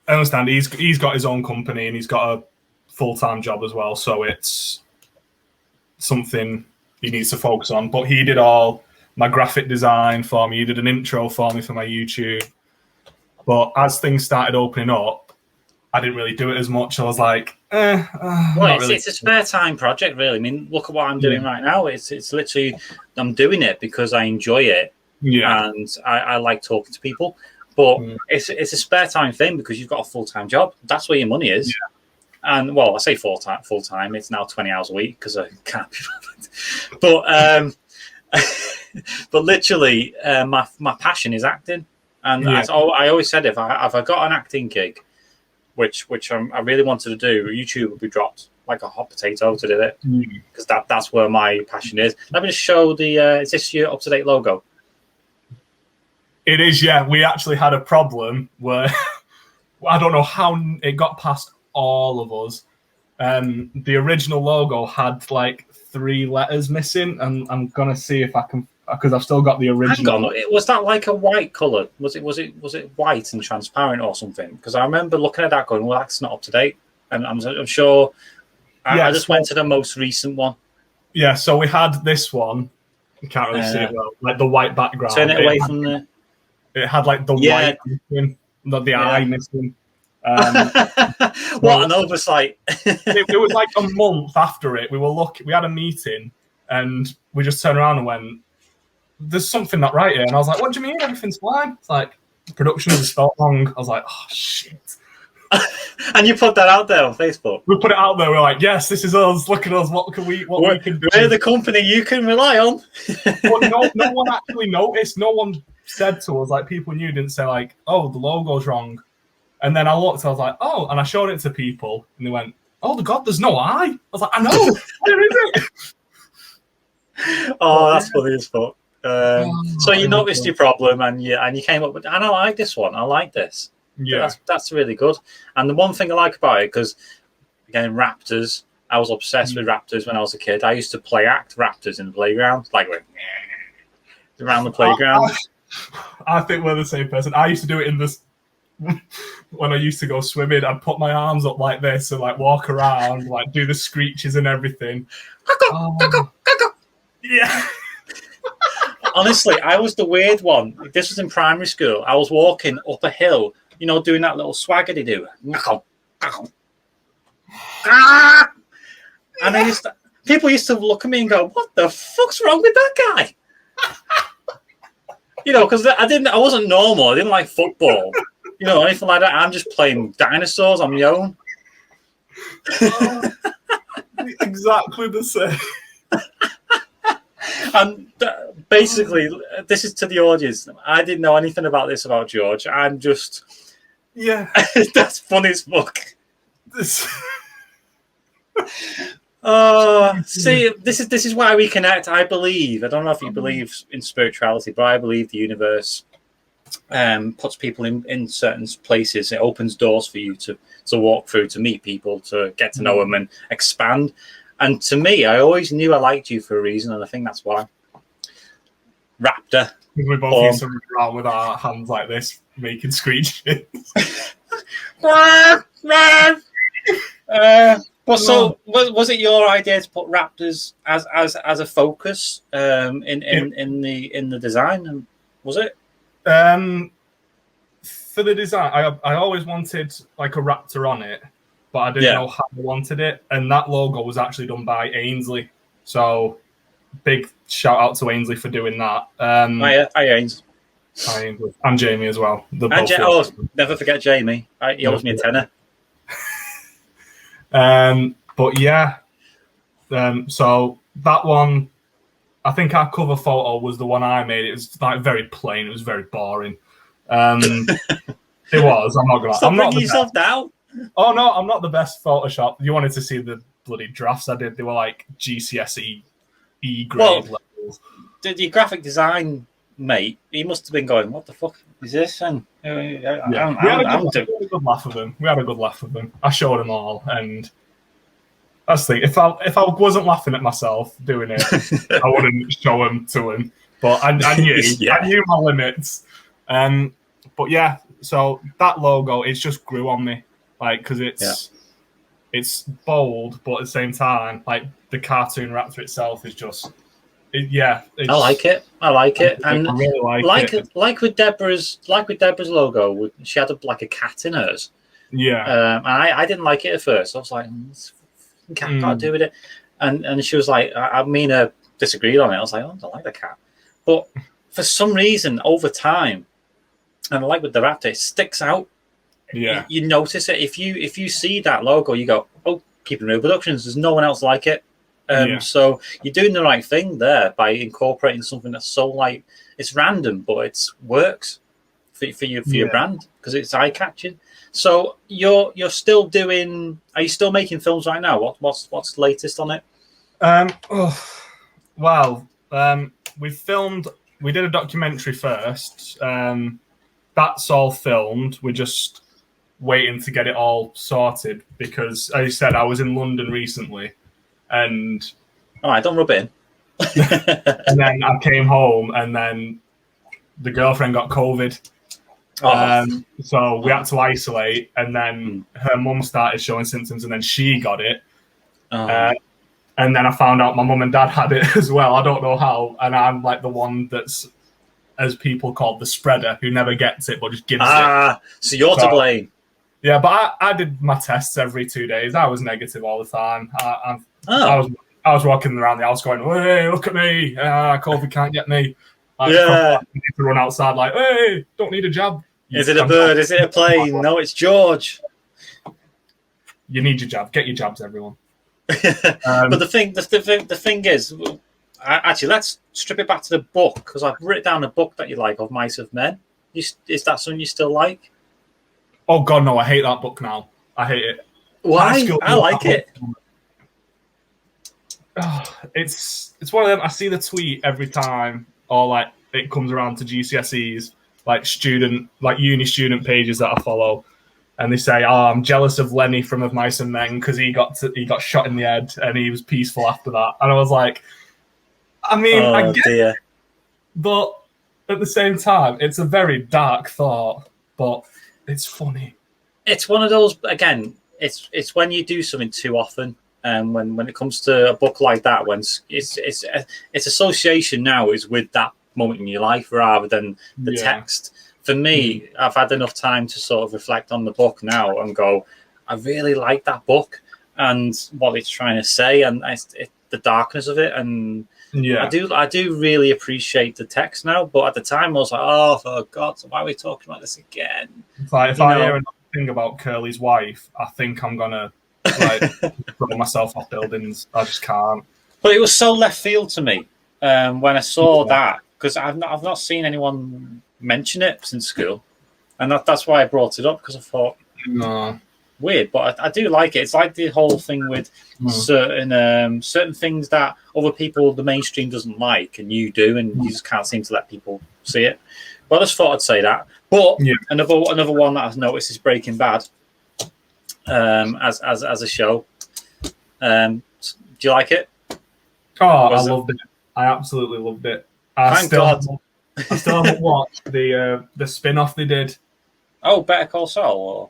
[SPEAKER 4] I understand he's got his own company and he's got a full-time job as well, so it's something he needs to focus on. But he did all my graphic design for me. He did an intro for me for my YouTube. But as things started opening up, I didn't really do it as much. I was like,
[SPEAKER 1] it's a spare time project, really. I mean, look at what I'm doing right now. It's literally, I'm doing it because I enjoy it and I like talking to people. But it's a spare time thing because you've got a full-time job. That's where your money is. Yeah. And, well, I say full-time. It's now 20 hours a week because I can't be bothered. But but literally, my passion is acting, and
[SPEAKER 2] Yeah.
[SPEAKER 1] I always said if I got an acting gig, which I really wanted to do, YouTube would be dropped like a hot potato to do it, because that's where my passion is. Let me just show the. Is this your up-to-date logo?
[SPEAKER 4] It is, yeah. We actually had a problem where I don't know how it got past all of us. The original logo had like 3 letters missing, and I'm gonna see if I can, because I've still got the original.
[SPEAKER 1] Hang on, was that like a white color? Was it white and transparent or something? Because I remember looking at that going, well, that's not up to date, and I'm sure. I just went to the most recent one.
[SPEAKER 4] Yeah, so we had this one. You can't really see it well, like the white background.
[SPEAKER 1] Turn it away from the.
[SPEAKER 4] It had like the white missing, not the eye missing.
[SPEAKER 1] What an oversight!
[SPEAKER 4] It was like a month after it. We had a meeting, and we just turned around and went, "There's something not right here." And I was like, "What do you mean? Everything's fine?" It's like production is spelled wrong. I was like, "Oh shit!"
[SPEAKER 1] And you put that out there on Facebook.
[SPEAKER 4] We put it out there. We're like, "Yes, this is us. Look at us. What we can do."
[SPEAKER 1] We're the company you can rely on.
[SPEAKER 4] But no one actually noticed. No one said to us, like, people knew, didn't say like, "Oh, the logo's wrong." And then I looked, I was like, "Oh," and I showed it to people, and they went, "Oh, the God, there's no eye." I was like, "I know, where is it?"
[SPEAKER 1] Oh, that's funny as fuck. So you noticed your problem, and you came up with, and I like this one. I like this.
[SPEAKER 4] Yeah,
[SPEAKER 1] that's really good. And the one thing I like about it, because again, raptors. I was obsessed with raptors when I was a kid. I used to play act raptors in the playground, like around the playground.
[SPEAKER 4] I think we're the same person. I used to do it in this when I used to go swimming. I'd put my arms up like this and like walk around, like do the screeches and everything. Yeah.
[SPEAKER 1] Honestly, I was the weird one. This was in primary school. I was walking up a hill, doing that little swaggerty do. And people used to look at me and go, "What the fuck's wrong with that guy?" Because I wasn't normal. I didn't like football, anything like that. I'm just playing dinosaurs on my own.
[SPEAKER 4] Exactly the same.
[SPEAKER 1] And basically, this is to the audience. I didn't know anything about this about George. I'm just, that's funny as fuck. See, this is why we connect. I believe. I don't know if you believe in spirituality, but I believe the universe puts people in certain places. It opens doors for you to walk through, to meet people, to get to know them and expand. And to me, I always knew I liked you for a reason, and I think that's why. Raptor.
[SPEAKER 4] We both used to run around with our hands like this, making screeches.
[SPEAKER 1] But so, was it your idea to put raptors as a focus in the design? Was it?
[SPEAKER 4] For the design, I always wanted like a raptor on it, but I didn't know how I wanted it. And that logo was actually done by Ainsley. So big shout out to Ainsley for doing that.
[SPEAKER 1] Hi, Ainsley.
[SPEAKER 4] Hi, Ainsley. And Jamie as well.
[SPEAKER 1] Never forget Jamie. He owes me a tenner.
[SPEAKER 4] But yeah, so that one, I think our cover photo was the one I made. It was like very plain. It was very boring. It was. I'm not gonna.
[SPEAKER 1] Stop
[SPEAKER 4] I'm not
[SPEAKER 1] bringing yourself down.
[SPEAKER 4] Oh no, I'm not the best Photoshop. You wanted to see the bloody drafts I did. They were like GCSE E grade levels.
[SPEAKER 1] The graphic design mate, he must have been going, "What the fuck is this?" And
[SPEAKER 4] we had a good laugh with them. I showed them all, and that's the thing. If I wasn't laughing at myself doing it, I wouldn't show them to him. But I knew I knew my limits. But yeah, so that logo, it just grew on me, like, because it's bold, but at the same time, like the cartoon raptor itself is just. I like it. And I really
[SPEAKER 1] like it. Like with Deborah's logo, she had a cat in hers.
[SPEAKER 4] Yeah.
[SPEAKER 1] And I didn't like it at first. I was like, cat can't do with it. And she was like, Mina disagreed on it. I was like, I don't like the cat. But for some reason, over time, and like with the raptor, it sticks out.
[SPEAKER 4] Yeah.
[SPEAKER 1] You notice it. If you see that logo, you go, "Oh, Keeping Real Productions. There's no one else like it." So you're doing the right thing there by incorporating something that's so like it's random, but it works for your brand because it's eye catching. So you're still doing? Are you still making films right now? What's the latest on it?
[SPEAKER 4] We filmed. We did a documentary first. That's all filmed. We're just waiting to get it all sorted because, as you said, I was in London recently, and
[SPEAKER 1] all right, don't rub it in.
[SPEAKER 4] And then I came home, and then the girlfriend got COVID. So we had to isolate, and then her mum started showing symptoms, and then she got it. And then I found out my mum and dad had it as well. I don't know how, and I'm like the one that's, as people call, the spreader, who never gets it but just gives it.
[SPEAKER 1] So you're to blame.
[SPEAKER 4] Yeah, but I did my tests every 2 days. I was negative all the time. I was walking around the house going, "Hey, look at me! COVID can't get me." I need to run outside like, "Hey, don't need a jab."
[SPEAKER 1] Is it a bird? Is it a plane? No, it's George.
[SPEAKER 4] You need your jab. Get your jabs, everyone.
[SPEAKER 1] But the thing is, actually, let's strip it back to the book because I've written down a book that you like of Mice of Men. Is that something you still like?
[SPEAKER 4] Oh God, no! I hate that book now. I hate it.
[SPEAKER 1] Why? I like it.
[SPEAKER 4] It's one of them. I see the tweet every time, or like it comes around to GCSEs, like uni student pages that I follow, and they say, "Oh, I'm jealous of Lenny from Of Mice and Men because he got shot in the head and he was peaceful after that." And I was like, I mean, I get it, but at the same time, it's a very dark thought, but it's funny.
[SPEAKER 1] It's one of those, again, it's when you do something too often. When it comes to a book like that, when its association now is with that moment in your life rather than the text. For me, I've had enough time to sort of reflect on the book now and go, I really like that book and what it's trying to say and the darkness of it. And I do really appreciate the text now. But at the time, I was like, oh, for God, why are we talking about this again?
[SPEAKER 4] It's like if I hear another thing about Curly's wife, I think I'm gonna throw myself off buildings. I just can't.
[SPEAKER 1] But it was so left field to me when I saw that because I've not seen anyone mention it since school, and that's why I brought it up because I thought weird, but I do like it. It's like the whole thing with certain things that other people, the mainstream doesn't like, and you do, and you just can't seem to let people see it. But I just thought I'd say that. But another one that I've noticed is Breaking Bad. As a show, do you like it?
[SPEAKER 4] Oh, I loved it. I absolutely loved it.
[SPEAKER 1] Thank God.
[SPEAKER 4] I still haven't watched the spin-off they did.
[SPEAKER 1] Oh, Better Call Saul? Or?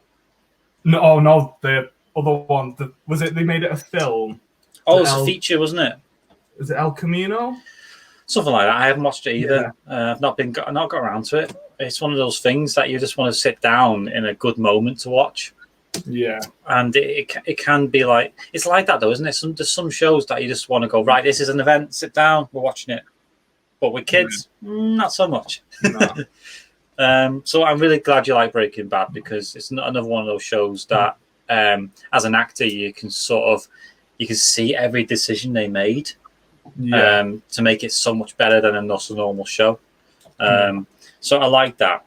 [SPEAKER 4] No, the other one. Was it? They made it a film.
[SPEAKER 1] Oh, it's a feature, wasn't it?
[SPEAKER 4] Is it El Camino?
[SPEAKER 1] Something like that. I haven't watched it either. I've not got around to it. It's one of those things that you just want to sit down in a good moment to watch.
[SPEAKER 4] Yeah,
[SPEAKER 1] and it can be like it's like that though, isn't it? There's some shows that you just want to go right. This is an event. Sit down. We're watching it. But with kids, not so much. No. So I'm really glad you like Breaking Bad because it's not another one of those shows that, as an actor, you can see every decision they made to make it so much better than a normal show. So I like that.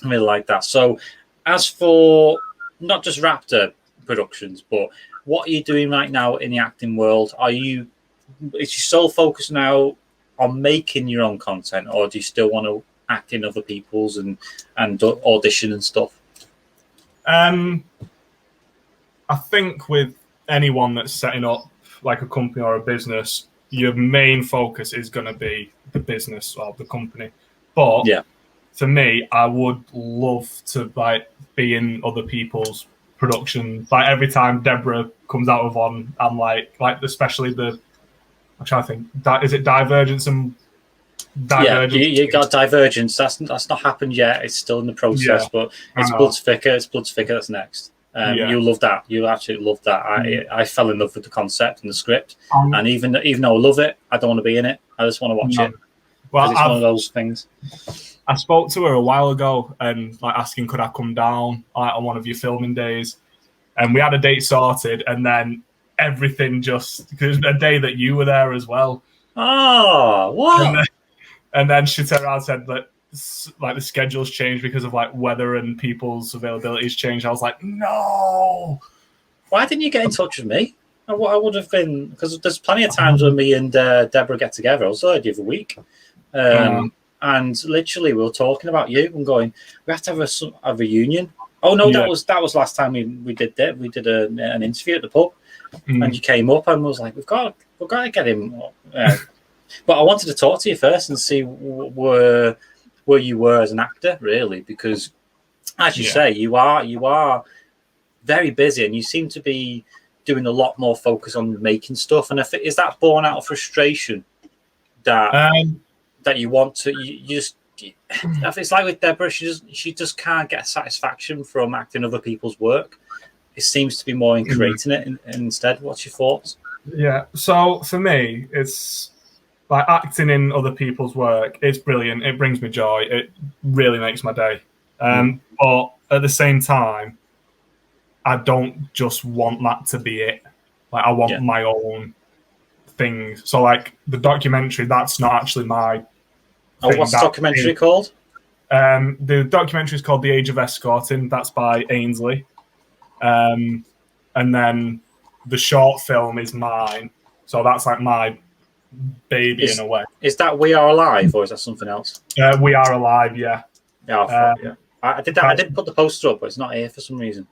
[SPEAKER 1] I really like that. So as for not just Raptor Productions, but what are you doing right now in the acting world? Is your sole focus now on making your own content, or do you still want to act in other people's and audition and stuff?
[SPEAKER 4] I think with anyone that's setting up like a company or a business, your main focus is going to be the business or the company. But for me, I would love to be in other people's productions. Like every time Deborah comes out of one, I'm like especially I'm trying to think. Is it Divergence and Divergence?
[SPEAKER 1] Yeah, you got Divergence. That's not happened yet. It's still in the process, but it's Blood's Thicker. It's Blood's Thicker. That's next. You'll love that. You'll absolutely love that. I fell in love with the concept and the script, and even though I love it, I don't want to be in it. I just want to watch it. Well, it's one of those things.
[SPEAKER 4] I spoke to her a while ago and asking could I come down on one of your filming days, and we had a date sorted, and then everything just because a day that you were there as well.
[SPEAKER 1] Oh, what?
[SPEAKER 4] And then she turned around and said that like the schedule's changed because of like weather and people's availabilities changed. I was like, no.
[SPEAKER 1] Why didn't you get in touch with me? I would have been, because there's plenty of times when me and Deborah get together. I was there the other week, and literally we were talking about you and going, we have to have a reunion. Oh no, that was last time we did that. We did an interview at the pub, and you came up and was like, we've got to get him. But I wanted to talk to you first and see where you were as an actor, really, because as you say, you are very busy, and you seem to be doing a lot more focus on making stuff. And is that born out of frustration that you want to? You just it's like with Deborah, she just can't get satisfaction from acting other people's work. It seems to be more in creating it instead. What's your thoughts?
[SPEAKER 4] Yeah, so for me, it's like acting in other people's work. It's brilliant. It brings me joy. It really makes my day. But at the same time, I don't just want that to be it. Like I want my own thing. So like the documentary, that's not actually my thing.
[SPEAKER 1] What's the documentary called?
[SPEAKER 4] The documentary is called The Age of Escorting. That's by Ainsley. And then the short film is mine. So that's like my baby in a way. Is
[SPEAKER 1] that We Are Alive or is that something else?
[SPEAKER 4] We Are Alive, yeah.
[SPEAKER 1] Yeah, I did that. I did put the poster up, but it's not here for some reason.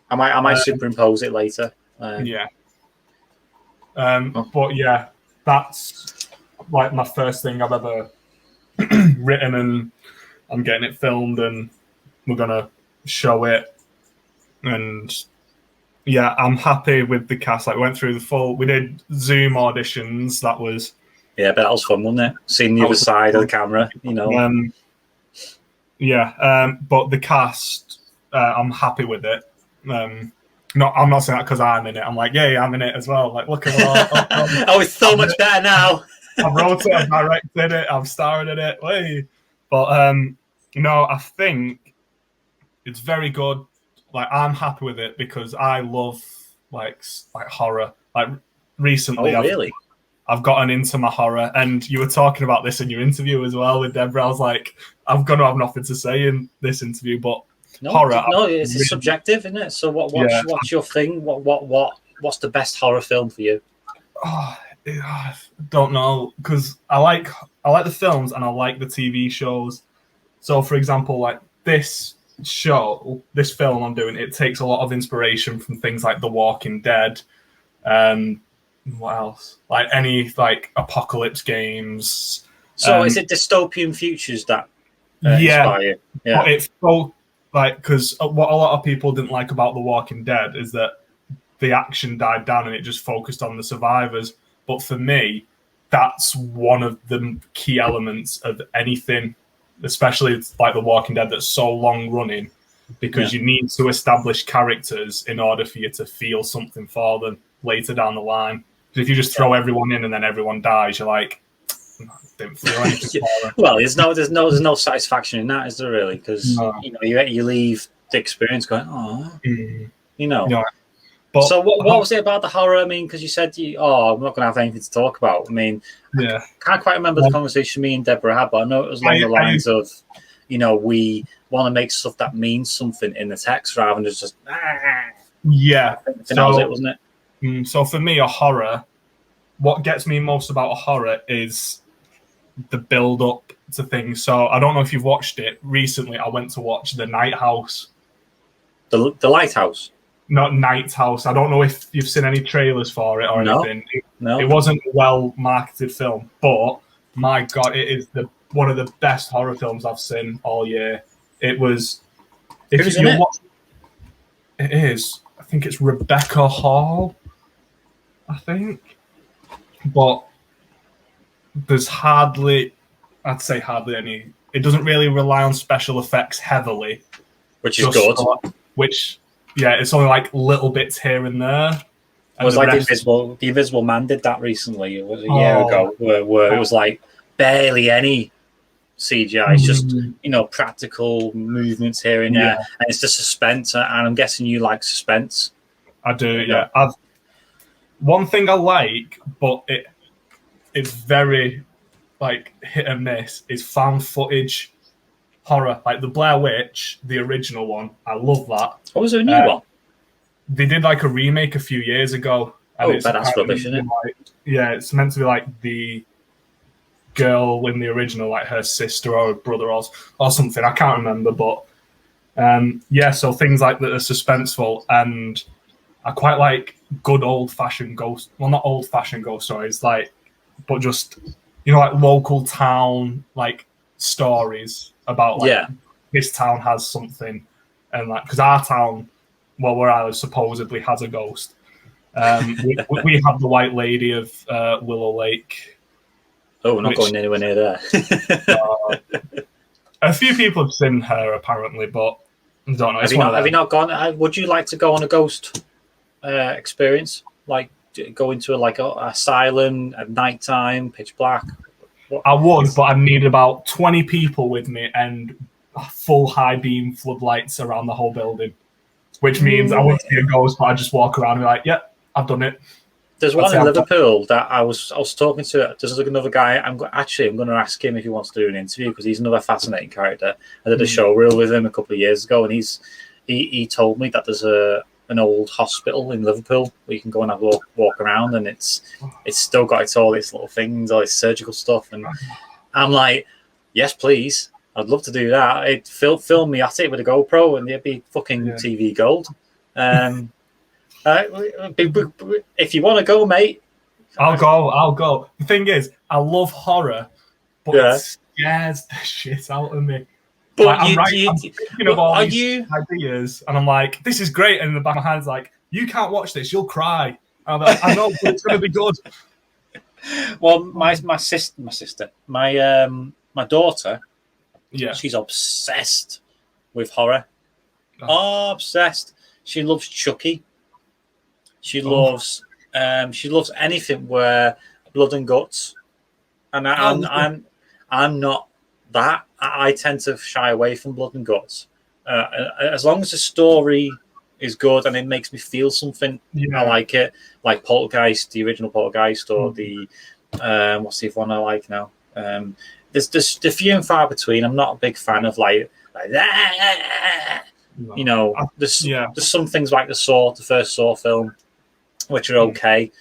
[SPEAKER 1] I might superimpose it later.
[SPEAKER 4] But yeah, that's like my first thing I've ever written, and I'm getting it filmed, and we're gonna show it. And yeah, I'm happy with the cast. Like, we went through we did Zoom auditions. That was
[SPEAKER 1] but that was fun, wasn't it? Seeing the other side of the camera, you know.
[SPEAKER 4] But the cast, I'm happy with it. I'm not saying that because I'm in it. I'm like, yeah, I'm in it as well. Like, look at what.
[SPEAKER 1] Oh, it's so much better now.
[SPEAKER 4] I wrote it, I directed it, I'm starring in it. Wait. But no, I think it's very good. Like, I'm happy with it because I love like horror. Like recently, I've gotten into my horror, and you were talking about this in your interview as well with Deborah. I was like, I'm gonna have nothing to say in this interview, but horror.
[SPEAKER 1] No, it's really subjective, isn't it? So what's your thing? What's the best horror film for you?
[SPEAKER 4] I don't know, because I like the films and I like the TV shows. So, for example, like this film I'm doing, it takes a lot of inspiration from things like The Walking Dead. What else? Like any like apocalypse games.
[SPEAKER 1] So is it dystopian futures that inspire you? Yeah,
[SPEAKER 4] but it's so like, because what a lot of people didn't like about The Walking Dead is that the action died down and it just focused on the survivors. But for me, that's one of the key elements of anything, especially like The Walking Dead, that's so long running, because you need to establish characters in order for you to feel something for them later down the line. Because if you just throw everyone in and then everyone dies, you're like, didn't feel anything for them.
[SPEAKER 1] Well, there's no satisfaction in that, is there really? Because you leave the experience going, you know.
[SPEAKER 4] Yeah. But,
[SPEAKER 1] so what was it about the horror? I mean, because you said, I'm not going to have anything to talk about. I mean, I can't quite remember the conversation me and Deborah had, but I know it was along the lines of, we want to make stuff that means something in the text rather than just that was it, wasn't it?
[SPEAKER 4] So for me, a horror, what gets me most about a horror is the build-up to things. So I don't know if you've watched it. Recently, I went to watch The Night House.
[SPEAKER 1] The Lighthouse?
[SPEAKER 4] Not Night House. I don't know if you've seen any trailers for it or anything.
[SPEAKER 1] No.
[SPEAKER 4] It wasn't a well-marketed film, but my God, it is one of the best horror films I've seen all year. It was...
[SPEAKER 1] Who's in it?
[SPEAKER 4] It is. I think it's Rebecca Hall, I think. But there's I'd say hardly any... It doesn't really rely on special effects heavily.
[SPEAKER 1] Which is good.
[SPEAKER 4] It's only like little bits here and there.
[SPEAKER 1] It was like the Invisible Man did that recently. It was a year ago, where it was like barely any CGI. It's just practical movements here and there, and it's the suspense. And I'm guessing you like suspense.
[SPEAKER 4] I do. Yeah, one thing I like, but it's very like hit and miss, is found footage horror, like the Blair Witch, the original one. I love that.
[SPEAKER 1] Oh, was there a new one?
[SPEAKER 4] They did like a remake a few years ago, and it's
[SPEAKER 1] but that's rubbish, isn't it?
[SPEAKER 4] like, yeah, it's meant to be like the girl in the original, like her sister or brother or something. I can't remember, but yeah. So things like that are suspenseful, and I quite like good old-fashioned ghost. Well, not old-fashioned ghost stories, like, but just like local town like stories about like this town has something, and like because our town, well, where I live, supposedly has a ghost. We have the White Lady of Willow Lake.
[SPEAKER 1] Oh, we're not going anywhere near there.
[SPEAKER 4] A few people have seen her apparently, but I don't know.
[SPEAKER 1] Have you not gone? Would you like to go on a ghost experience? Like go into a asylum at night time, pitch black?
[SPEAKER 4] I would, but I need about 20 people with me and full high beam floodlights around the whole building, which means I wouldn't see a ghost, but I just walk around and be like, "Yep, I've done it."
[SPEAKER 1] There's one in Liverpool that I was talking to. There's another guy. I'm going to ask him if he wants to do an interview because he's another fascinating character. I did a show reel with him a couple of years ago, and he told me that there's an old hospital in Liverpool where you can go and have a walk around, and it's still got all its little things, all its surgical stuff, and I'm like, yes, please, I'd love to do that. It film me at it with a GoPro, and it'd be fucking TV gold. If you want to go, mate,
[SPEAKER 4] I'll go. The thing is, I love horror, but it scares the shit out of me.
[SPEAKER 1] But
[SPEAKER 4] like, I'm thinking of all these ideas, and I'm like, this is great. And in the back of my hand's like, you can't watch this, you'll cry. And I'm like, I know, but it's going to be good.
[SPEAKER 1] Well, my daughter, she's obsessed with horror. Obsessed. She loves Chucky. She loves anything where blood and guts. And I'm not that. I tend to shy away from blood and guts. As long as the story is good and it makes me feel something, I like it. Like Poltergeist, the original Poltergeist, or the what's the other one I like now? There's the few and far between. I'm not a big fan of like that. You know, there's some things like the first Saw film, which are okay,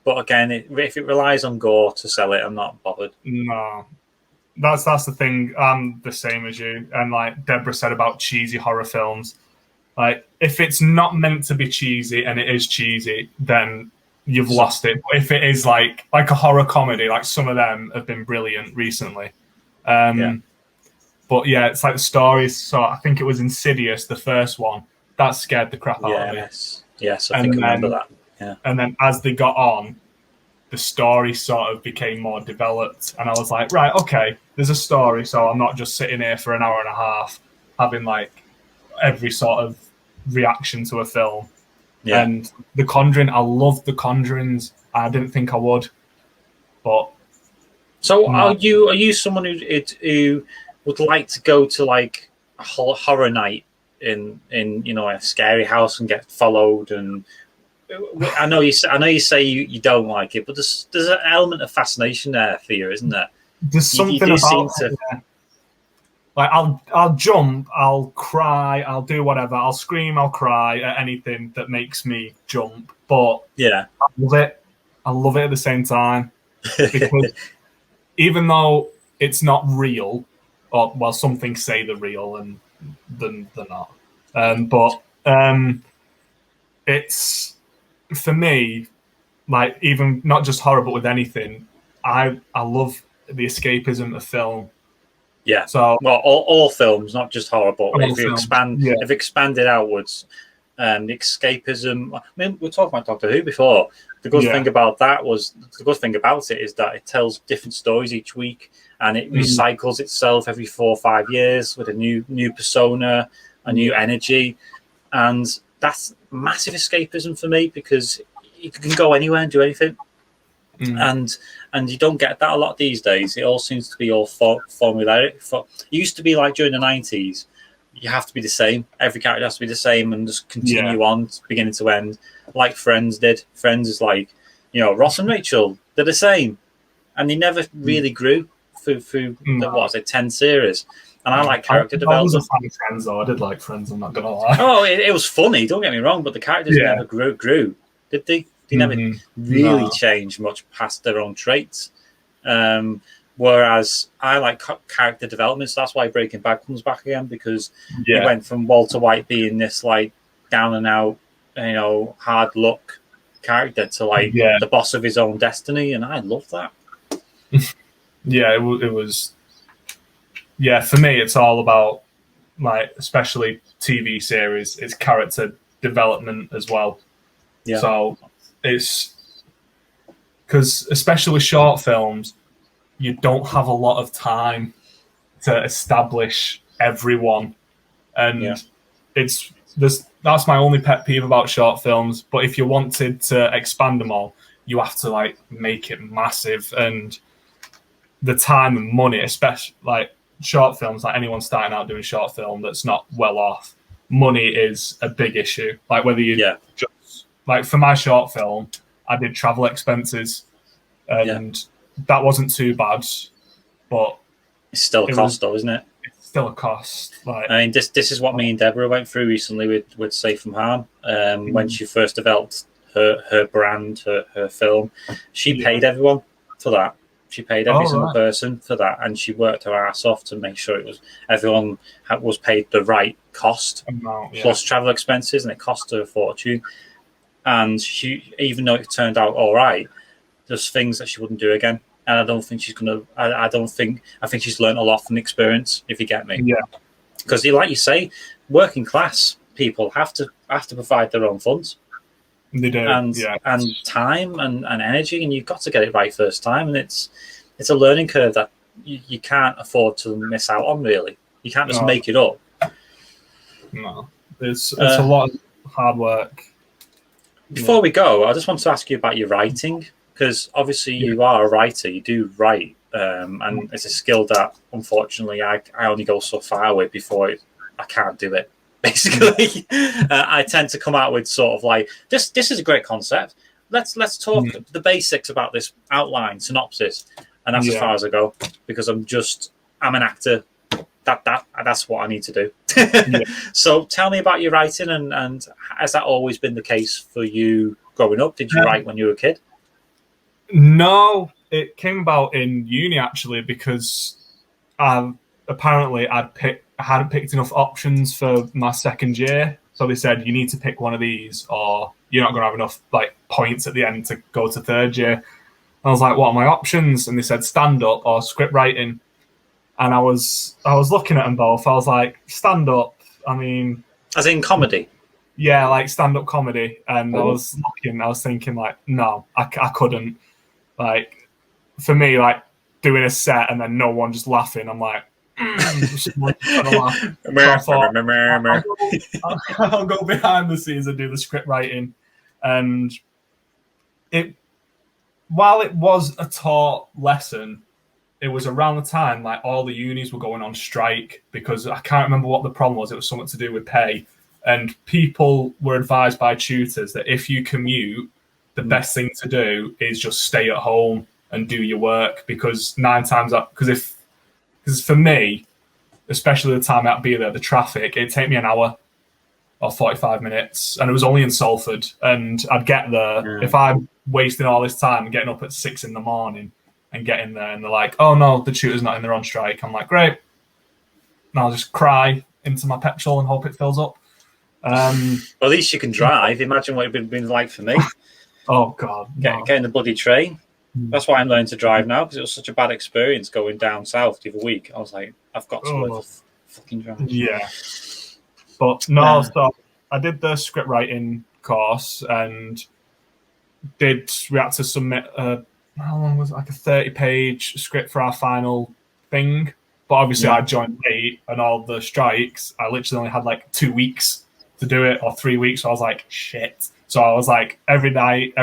[SPEAKER 1] but again, if it relies on gore to sell it, I'm not bothered.
[SPEAKER 4] No, that's the thing. I'm the same as you, and like Deborah said about cheesy horror films, like if it's not meant to be cheesy and it is cheesy, then you've lost it. But if it is like a horror comedy, like some of them have been brilliant recently. But yeah, it's like the stories. So I think it was Insidious, the first one, that scared the crap out of me.
[SPEAKER 1] Yes, I think I remember that. Yeah.
[SPEAKER 4] And then as they got on, the story sort of became more developed, and I was like, right, okay, there's a story, so I'm not just sitting here for an hour and a half having like every sort of reaction to a film. Yeah. And The Conjuring, I loved The Conjurings. I didn't think I would, but
[SPEAKER 1] so are you someone who would like to go to like a horror night in a scary house and get followed? And I know you say you don't like it, but there's an element of fascination there for you, isn't there?
[SPEAKER 4] There's something about it. Yeah. Like I'll jump, I'll cry, I'll do whatever, I'll scream, I'll cry at anything that makes me jump. But I love it at the same time because even though it's not real, or well, some things say they're real and they're not. But it's, for me, like even not just horror, but with anything, I love the escapism of film.
[SPEAKER 1] Yeah. So all films, not just horror, but if you expand it outwards, the escapism. I mean, we were talking about Doctor Who before. The good thing about it is that it tells different stories each week, and it recycles itself every 4 or 5 years with a new persona, a new energy, and that's massive escapism for me because you can go anywhere and do anything. And you don't get that a lot these days. It all seems to be all formulaic. It used to be like during the 90s you have to be the same. Every character has to be the same and just continue on, beginning to end, like Friends did. Friends is like, Ross and Rachel, they're the same, and they never really grew through the 10 series. And I like character development.
[SPEAKER 4] I was a fan of Friends, though. I did like Friends, I'm not going to lie.
[SPEAKER 1] Oh, it was funny, don't get me wrong, but the characters never grew, did they? They never really changed much past their own traits. Whereas I like character development, so that's why Breaking Bad comes back again, because he went from Walter White being this like down and out, hard luck character to like the boss of his own destiny, and I love that.
[SPEAKER 4] It was. Yeah, for me, it's all about, like, especially TV series, it's character development as well. Yeah. So it's because, especially with short films, you don't have a lot of time to establish everyone, and that's my only pet peeve about short films. But if you wanted to expand them all, you have to like make it massive, and the time and money, especially like short films, like anyone starting out doing short film that's not well off, money is a big issue. Like whether you just like for my short film, I did travel expenses, and that wasn't too bad, but
[SPEAKER 1] it's still a cost, though, isn't it?
[SPEAKER 4] It's still a cost. Like,
[SPEAKER 1] I mean, this is what me and Deborah went through recently with Safe from Harm. When she first developed her brand, her film, she paid everyone for that. She paid every single person for that, and she worked her ass off to make sure everyone was paid the right cost plus travel expenses, and it cost her a fortune. And she, even though it turned out all right, there's things that she wouldn't do again. And I don't think she's gonna. I think she's learned a lot from experience. If you get me, because like you say, working class people have to provide their own funds.
[SPEAKER 4] They do,
[SPEAKER 1] and time and energy, and you've got to get it right first time, and it's a learning curve that you can't afford to miss out on. Really, you can't just make it up.
[SPEAKER 4] No, it's a lot of hard work.
[SPEAKER 1] Before we go, I just want to ask you about your writing, because obviously you are a writer, you do write, and it's a skill that unfortunately I only go so far with before I can't do it. Basically, I tend to come out with sort of like this is a great concept. Let's talk the basics about this outline, synopsis, and that's as far as I go, because I'm an actor. That's what I need to do. So tell me about your writing, and has that always been the case for you growing up? Did you write when you were a kid?
[SPEAKER 4] No, it came about in uni actually, because apparently I hadn't picked enough options for my second year, so they said you need to pick one of these or you're not going to have enough like points at the end to go to third year. I was like, what are my options? And they said stand up or script writing, and I was looking at them both. I was like, stand up, I mean,
[SPEAKER 1] as in comedy?
[SPEAKER 4] Yeah, like stand up comedy. And I was thinking like, no, I couldn't. Like for me, like doing a set and then no one just laughing, I'm like, I'll go behind the scenes and do the script writing. And while it was a taught lesson, it was around the time like all the unis were going on strike, because I can't remember what the problem was. It was something to do with pay, and people were advised by tutors that if you commute, the best thing to do is just stay at home and do your work, because 9 times up, because for me, especially the time I'd be there, the traffic, it'd take me an hour or 45 minutes, and it was only in Salford, and I'd get there. If I'm wasting all this time getting up at 6 a.m. and getting there, and they're like, oh no, the tutor's not in, they're on strike, I'm like, great. And I'll just cry into my petrol and hope it fills up.
[SPEAKER 1] Well, at least you can drive. Imagine what it'd been like for me.
[SPEAKER 4] Oh God,
[SPEAKER 1] getting the bloody train. That's why I'm learning to drive now, because it was such a bad experience going down south the other week. I was like, I've got to learn to fucking drive.
[SPEAKER 4] Yeah, but no. So I did the script writing course, and we had to submit how long was it? Like a 30-page script for our final thing. But obviously, I joined late, and all the strikes, I literally only had like 2 weeks to do it, or 3 weeks. So I was like, shit. So I was like every night,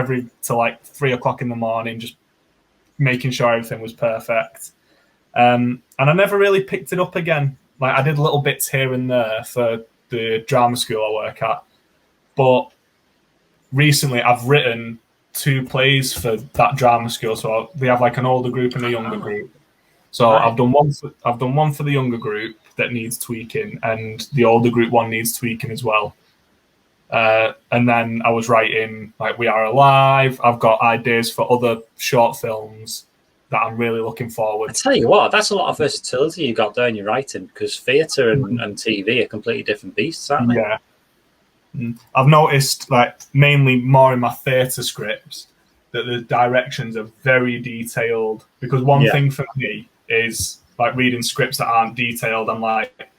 [SPEAKER 4] till like 3 o'clock in the morning, just making sure everything was perfect. And I never really picked it up again like I did little bits here and there for the drama school I work at, but recently I've written 2 plays for that drama school. So we have like an older group and a younger group. So
[SPEAKER 1] Right.
[SPEAKER 4] I've done one for the younger group that needs tweaking, and the older group one needs tweaking as well. And then I was writing like We Are Alive. I've got ideas for other short films that I'm really looking forward.
[SPEAKER 1] I tell you what, that's a lot of versatility you got there in your writing, because theatre and TV are completely different beasts, aren't they?
[SPEAKER 4] Yeah. I've noticed, like, mainly more in my theatre scripts, that the directions are very detailed. Because one thing for me is, like, reading scripts that aren't detailed, I'm like,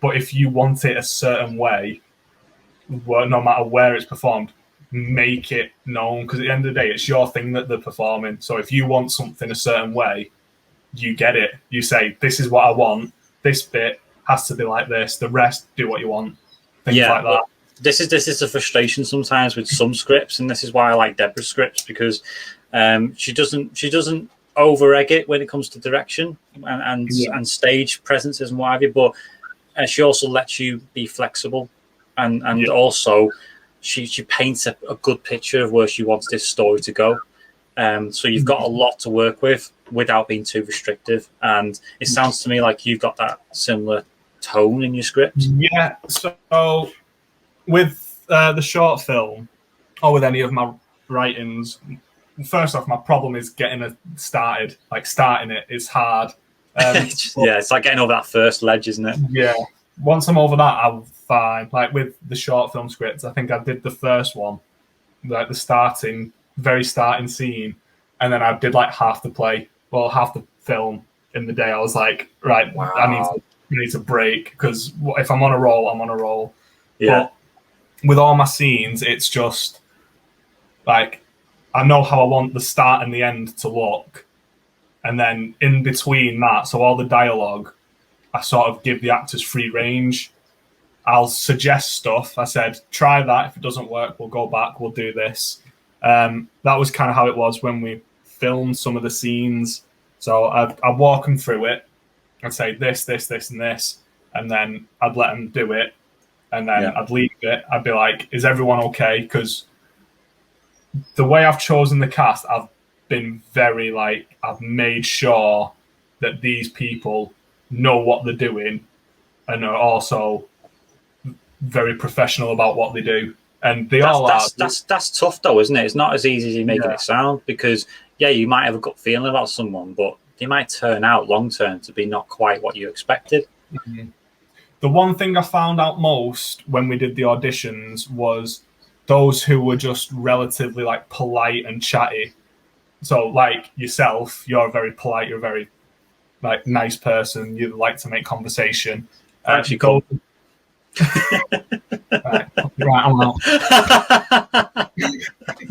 [SPEAKER 4] but if you want it a certain way, no matter where it's performed, make it known. Because at the end of the day, it's your thing that they're performing. So if you want something a certain way, you get it. You say, this is what I want. This bit has to be like this. The rest, do what you want. Things like that.
[SPEAKER 1] This is the frustration sometimes with some scripts, and this is why I like Deborah's scripts, because she doesn't over egg it when it comes to direction and stage presences and what have you, but she also lets you be flexible, and also she paints a good picture of where she wants this story to go. So you've got a lot to work with without being too restrictive, and it sounds to me like you've got that similar tone in your script.
[SPEAKER 4] Yeah. So with the short film, or with any of my writings, first off, my problem is getting it started. Like, starting it is hard.
[SPEAKER 1] It's like getting over that first ledge, isn't it?
[SPEAKER 4] Yeah. Once I'm over that, I'm fine. Like with the short film scripts, I think I did the first one, like the very starting scene, and then I did like half the film in the day. I was like, right, wow. I need to break, because if I'm on a roll, I'm on a roll.
[SPEAKER 1] Yeah.
[SPEAKER 4] But with all my scenes, it's just like, I know how I want the start and the end to look, and then in between that, so all the dialogue, I sort of give the actors free range. I'll suggest stuff. I said, try that. If it doesn't work, we'll go back. We'll do this. That was kind of how it was when we filmed some of the scenes. So I'd walk them through it. I'd say this, and this, and then I'd let them do it. And then I'd leave it. I'd be like, is everyone okay? Because the way I've chosen the cast, I've been very, like, I've made sure that these people know what they're doing and are also very professional about what they do. And that's tough, though, isn't it? It's not as easy as you making it sound, because you might have a gut feeling about someone, but they might turn out long term to be not quite what you expected. Mm-hmm. The one thing I found out most when we did the auditions was those who were just relatively, like, polite and chatty. So, like yourself, you're very polite, you're a very, like, nice person, you like to make conversation.
[SPEAKER 1] Actually, cool.
[SPEAKER 4] Right, I'm out.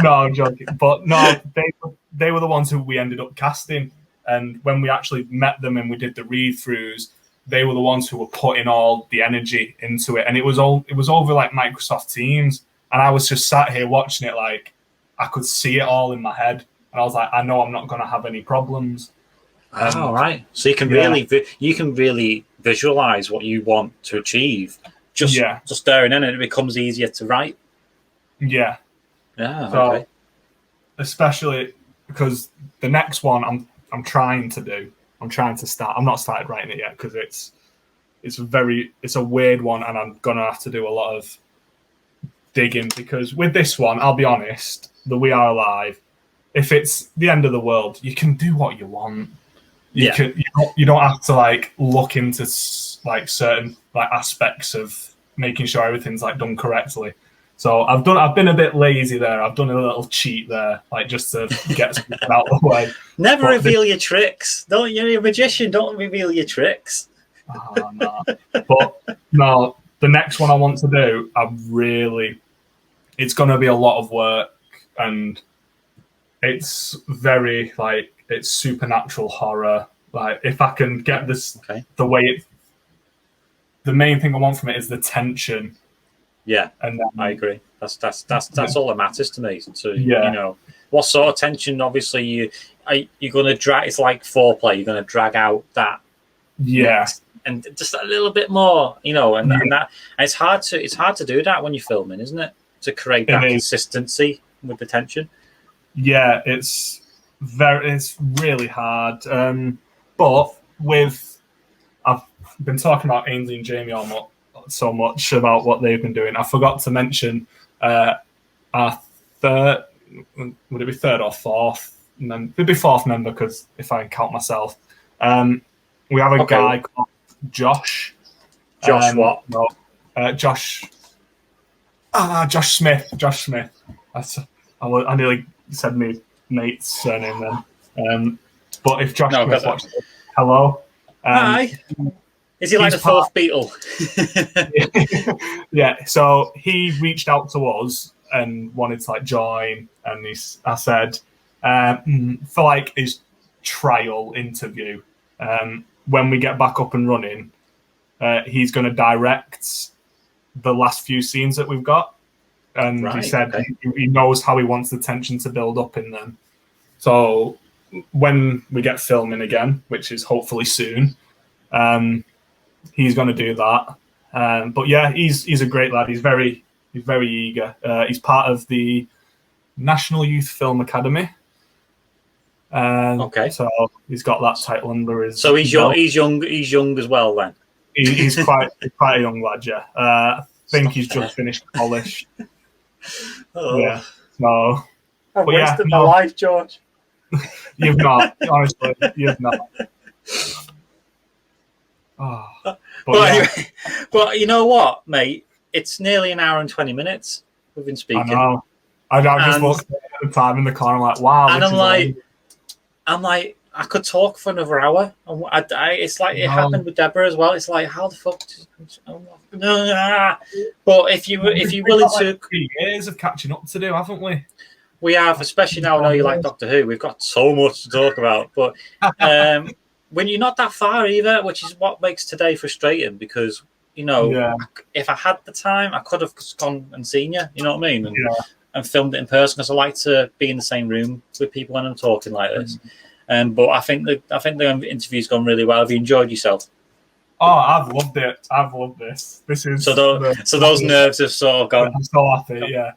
[SPEAKER 4] No, I'm joking. But no, they were the ones who we ended up casting. And when we actually met them and we did the read-throughs, they were the ones who were putting all the energy into it. And it was over like Microsoft Teams. And I was just sat here watching it, like, I could see it all in my head. And I was like, I know I'm not going to have any problems.
[SPEAKER 1] Oh, right. So you can really visualize what you want to achieve. Just staring in it, it becomes easier to write.
[SPEAKER 4] Yeah.
[SPEAKER 1] Yeah.
[SPEAKER 4] So,
[SPEAKER 1] okay.
[SPEAKER 4] Especially because the next one I'm trying to start. I'm not started writing it yet because it's a weird one, and I'm gonna have to do a lot of digging, because with this one, I'll be honest, the We Are Alive, if it's the end of the world, you can do what you want. You don't have to, like, look into, like, certain, like, aspects of making sure everything's, like, done correctly. So I've been a bit lazy there. I've done a little cheat there, like, just to get something out of the way.
[SPEAKER 1] Never reveal your tricks. You're a magician. Don't reveal your tricks.
[SPEAKER 4] Oh, no. But no, the next one I want to do, it's going to be a lot of work, and it's very, like, it's supernatural horror. Like, if I can get this, the main thing I want from it is the tension.
[SPEAKER 1] Yeah, and I agree. That's all that matters to me. So you know, what sort of tension? Obviously, you're going to drag. It's like foreplay. You're going to drag out that
[SPEAKER 4] Yeah.
[SPEAKER 1] And just a little bit more, and that and it's hard to do that when you're filming, isn't it? To create that consistency with the tension.
[SPEAKER 4] Yeah, it's really hard. But I've been talking about Ainsley and Jamie so much about what they've been doing. I forgot to mention our third, would it be third or fourth? It'd be fourth member, because if I count myself, we have a guy called Josh.
[SPEAKER 1] Josh what?
[SPEAKER 4] No, Josh. Josh Smith. Josh Smith. I nearly said my mate's surname then. But if Josh Smith watches it, hello.
[SPEAKER 1] Hi. Is he like the fourth Beatle?
[SPEAKER 4] Yeah. So he reached out to us and wanted to join, and I said for his trial interview, when we get back up and running, he's going to direct the last few scenes that we've got, and he said he knows how he wants the tension to build up in them. So when we get filming again, which is hopefully soon, he's going to do that. But yeah, he's a great lad. He's very eager. He's part of the National Youth Film Academy. So he's got that title under his.
[SPEAKER 1] So he's young. He's young as well. Then
[SPEAKER 4] he's quite a young lad. Yeah, I think he's just finished college. Yeah. So
[SPEAKER 1] I've wasted my life, George.
[SPEAKER 4] You've not, honestly. You've not.
[SPEAKER 1] But you know what, mate? It's nearly an hour and 20 minutes we've been speaking.
[SPEAKER 4] I know. I just looked at the time in the car. I'm like, wow.
[SPEAKER 1] And I'm like, I could talk for another hour. It's like it happened with Deborah as well. It's like, how the fuck? But if you're willing to,
[SPEAKER 4] 3 years of catching up to do, haven't we?
[SPEAKER 1] We have, especially now I know you like Doctor Who. We've got so much to talk about. But when you're not that far either, which is what makes today frustrating, because if I had the time, I could have gone and seen you. You know what I mean? And filmed it in person, because I like to be in the same room with people when I'm talking like this. But I think the interview's gone really well. Have you enjoyed yourself?
[SPEAKER 4] Oh, I've loved it. I've loved this. This is
[SPEAKER 1] so those nerves have sort of gone.
[SPEAKER 4] I'm so happy. Yeah.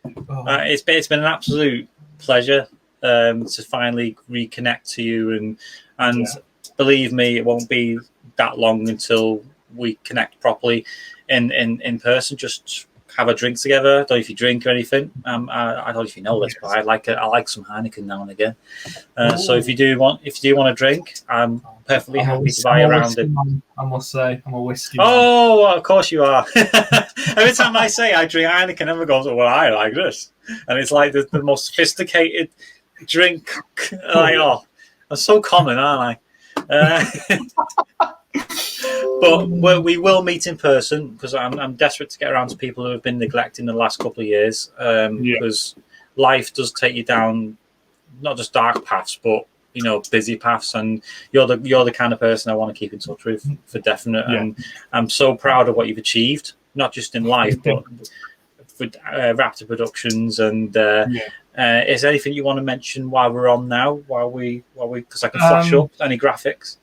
[SPEAKER 1] It's been an absolute pleasure to finally reconnect to you, and believe me, it won't be that long until we connect properly in person. Just have a drink together. I don't know if you drink or anything. I don't know if you know this, but I like some Heineken now and again. So if you do want a drink, I'm perfectly happy to buy around it.
[SPEAKER 4] I must say, I'm a whiskey.
[SPEAKER 1] Oh, well, of course you are. Every time I say I drink Heineken, everyone goes, "Well, I like this," and it's like the most sophisticated drink. I'm so common, aren't I? But we will meet in person, because I'm desperate to get around to people who have been neglecting the last couple of years. Because life does take you down not just dark paths, but busy paths, and you're the kind of person I want to keep in touch with for definite. And I'm so proud of what you've achieved, not just in life, but with Raptor Productions. And is there anything you want to mention while we're on now? While we because I can flash up any graphics.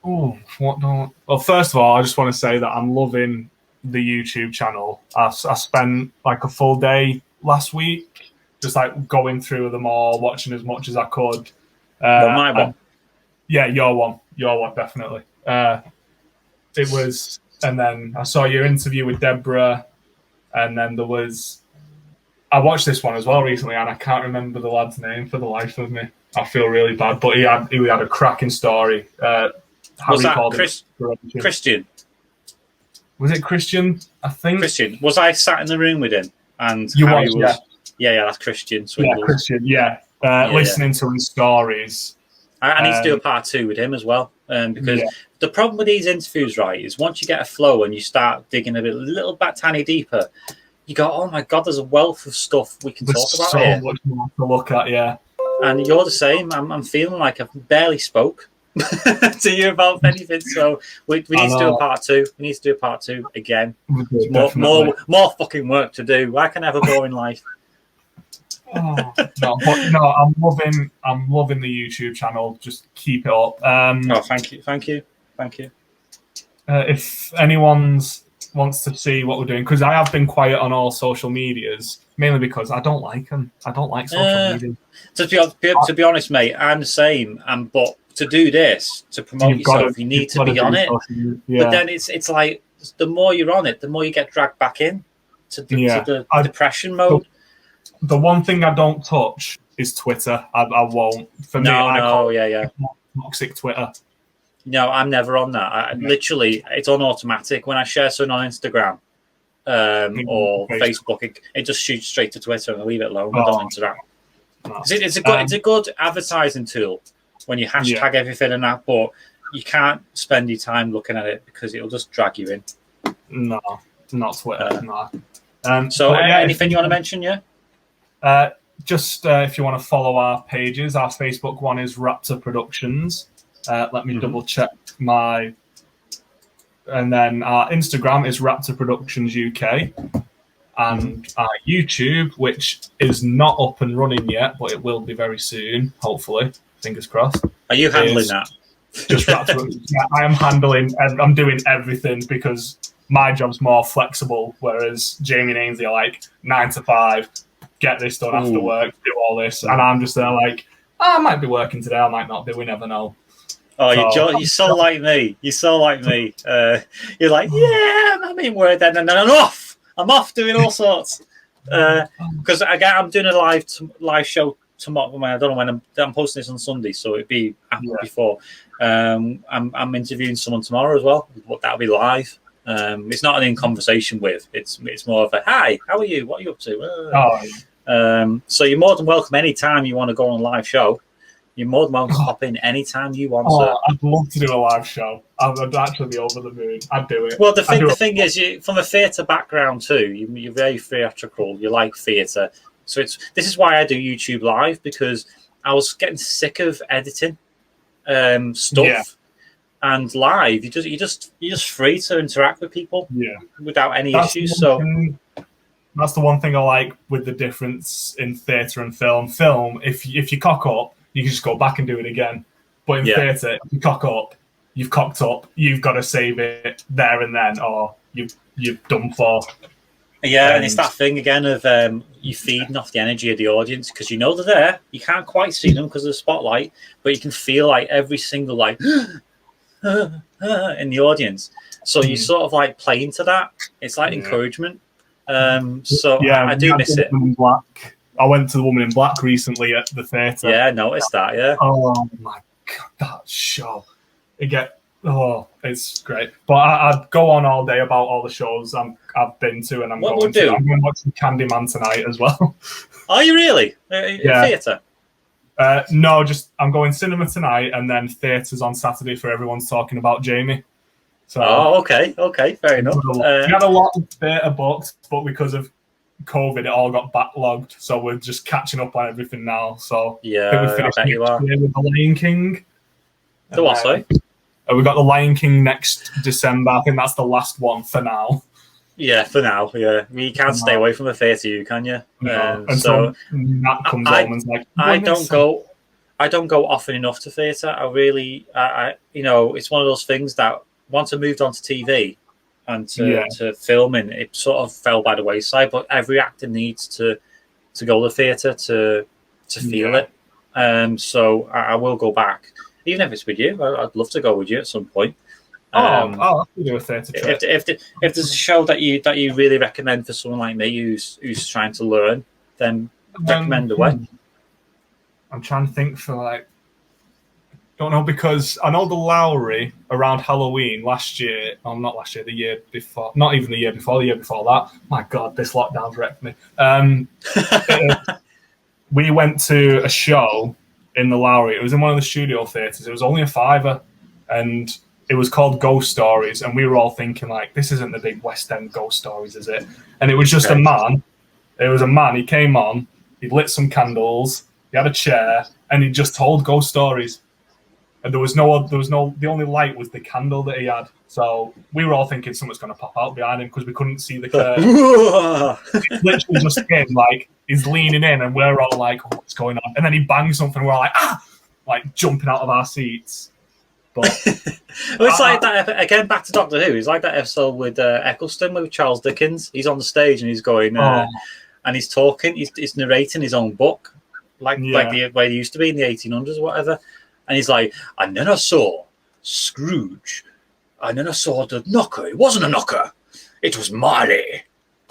[SPEAKER 4] Oh, well, first of all, I just want to say that I'm loving the YouTube channel. I spent a full day last week just going through them all, watching as much as I could.
[SPEAKER 1] My one.
[SPEAKER 4] Yeah, your one, definitely. It was, and then I saw your interview with Deborah, and then I watched this one as well recently, and I can't remember the lad's name for the life of me. I feel really bad, but he had a cracking story.
[SPEAKER 1] Was that Christian?
[SPEAKER 4] Was it Christian? I think
[SPEAKER 1] Christian. Was I sat in the room with him? And
[SPEAKER 4] you
[SPEAKER 1] Harry
[SPEAKER 4] was,
[SPEAKER 1] yeah, that's Christian.
[SPEAKER 4] Yeah, Christian. Yeah, listening to his stories.
[SPEAKER 1] I need to do a part 2 with him as well, because the problem with these interviews, right, is once you get a flow and you start digging a little bit tiny deeper, you go, oh my God, there's a wealth of stuff we can talk about here.
[SPEAKER 4] So much more to look at, yeah.
[SPEAKER 1] And you're the same. I'm feeling like I've barely spoke to you about anything. So we need to do a part 2. We need to do a part 2 again. More fucking work to do. Why can I have a boring life?
[SPEAKER 4] Oh, no, but no, I'm loving the YouTube channel. Just keep it up.
[SPEAKER 1] Thank you.
[SPEAKER 4] If anyone wants to see what we're doing, because I have been quiet on all social medias, mainly because I don't like them. I don't like social media.
[SPEAKER 1] To be honest, mate, I'm the same. But to do this, to promote yourself, you need to be on it.
[SPEAKER 4] Yeah.
[SPEAKER 1] But then it's like the more you're on it, the more you get dragged back in to the depression mode.
[SPEAKER 4] The one thing I don't touch is Twitter. I won't. For me, I call it toxic Twitter.
[SPEAKER 1] No, I'm never on that. Literally, it's on automatic. When I share something on Instagram or Facebook, it just shoots straight to Twitter and I leave it alone. I don't interact. No. It's a good advertising tool when you hashtag everything and that, but you can't spend your time looking at it because it'll just drag you in.
[SPEAKER 4] No, not Twitter. No.
[SPEAKER 1] Anything you want to mention? Yeah.
[SPEAKER 4] Just if you want to follow our pages, our Facebook one is Raptor Productions. Let me double check and then our Instagram is Raptor Productions UK, and our YouTube, which is not up and running yet, but it will be very soon, hopefully. Fingers crossed.
[SPEAKER 1] Are you handling that?
[SPEAKER 4] Just Raptor. Yeah, I am handling, and I'm doing everything because my job's more flexible, whereas Jamie and Ainsley are like 9 to 5, get this done after work, do all this, and I'm just there like, I might be working today, I might not be, we never know.
[SPEAKER 1] Oh, you're so like me. You're so like me. You're like, I'm in work then, and then I'm off. I'm off doing all sorts. Because I'm doing a live show tomorrow. I don't know when I'm posting this on Sunday, so it'd be before. I'm interviewing someone tomorrow as well. That'll be live. It's not an in conversation with. It's more of a hi. How are you? What are you up to? So you're more than welcome anytime you want to go on a live show. You're more than welcome to pop in anytime you want.
[SPEAKER 4] I'd love to do a live show. I'd actually be over the moon. I'd do it.
[SPEAKER 1] Well, the thing is, from a theatre background too, you're very theatrical. You like theatre, so this is why I do YouTube Live, because I was getting sick of editing stuff, and live you're just free to interact with people without any issues.
[SPEAKER 4] That's the one thing I like with the difference in theatre and film. Film, if you cock up, you can just go back and do it again. But in theatre, if you cock up, you've cocked up. You've got to save it there and then, or you've done for.
[SPEAKER 1] Yeah, and it's that thing again of you feeding off the energy of the audience, because you know they're there. You can't quite see them because of the spotlight, but you can feel like every single like in the audience. So you sort of like play into that. It's like encouragement. I do miss it.
[SPEAKER 4] Black. I went to the Woman in Black recently at the theatre.
[SPEAKER 1] Yeah, I noticed that, yeah.
[SPEAKER 4] Oh my God, that show. It's great. But I'd go on all day about all the shows I've been to, and I'm going to watch Candyman tonight as well.
[SPEAKER 1] Are you really? Theatre?
[SPEAKER 4] No, I'm going cinema tonight, and then theatres on Saturday for everyone's talking about Jamie. So,
[SPEAKER 1] okay, fair enough.
[SPEAKER 4] We had a lot of theatre books, but because of COVID, it all got backlogged, so we're just catching up on everything now. So
[SPEAKER 1] I think we finished
[SPEAKER 4] next year with The Lion King.
[SPEAKER 1] The what, sorry?
[SPEAKER 4] We got The Lion King next December. I think that's the last one for now.
[SPEAKER 1] Yeah, for now. Yeah, you can't stay away from the theatre, can you?
[SPEAKER 4] No. So that comes on and like,
[SPEAKER 1] I don't go often enough to theatre. I really, it's one of those things that once I moved on to TV and to filming, it sort of fell by the wayside. But every actor needs to go to theatre to feel it. So I will go back, even if it's with you. I'd love to go with you at some point.
[SPEAKER 4] I'll do a theatre trip.
[SPEAKER 1] If there's a show that you really recommend for someone like me who's trying to learn, then recommend away.
[SPEAKER 4] I'm trying to think for don't know, because I know the Lowry around Halloween the year before, not even the year before that. My God, this lockdown's wrecked me. We went to a show in the Lowry. It was in one of the studio theatres. It was only a £5, and it was called Ghost Stories. And we were all thinking, like, this isn't the big West End Ghost Stories, is it? And it was just a man. It was a man. He came on. He lit some candles. He had a chair, and he just told ghost stories. and the only light was the candle that he had. So we were all thinking something's going to pop out behind him because we couldn't see the curtain. It's literally just him, like he's leaning in, and we're all like, oh, "What's going on?" And then he bangs something, and we're like, "Ah!" Like jumping out of our seats. But
[SPEAKER 1] well, it's like that again. Back to Doctor Who. It's like that episode with Eccleston with Charles Dickens. He's on the stage and he's going, and he's talking. He's narrating his own book, like the way he used to be in the 1800s or whatever. And he's like, "And then I saw Scrooge. And then I saw the knocker. It wasn't a knocker. It was Marley."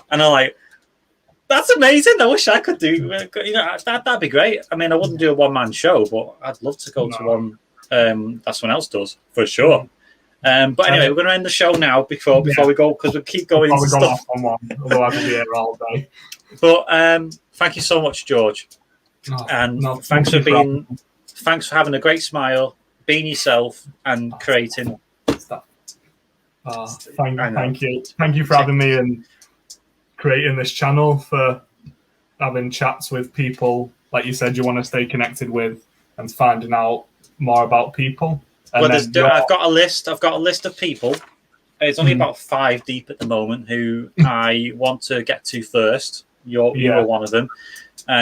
[SPEAKER 1] And I'm like, "That's amazing. I wish I could do. You know, that'd be great. I mean, I wouldn't do a one-man show, but I'd love to go to one that someone else does for sure." But anyway, we're going to end the show now before we go, because we keep going into stuff.
[SPEAKER 4] Otherwise, we'll be here all day.
[SPEAKER 1] But thank you so much, George, and thanks for having a great smile, being yourself, and creating.
[SPEAKER 4] Thank you for having me and creating this channel, for having chats with people like you said you want to stay connected with, and finding out more about people. And
[SPEAKER 1] well, I've got a list of people. It's only about 5 deep at the moment who I want to get to first. You were one of them.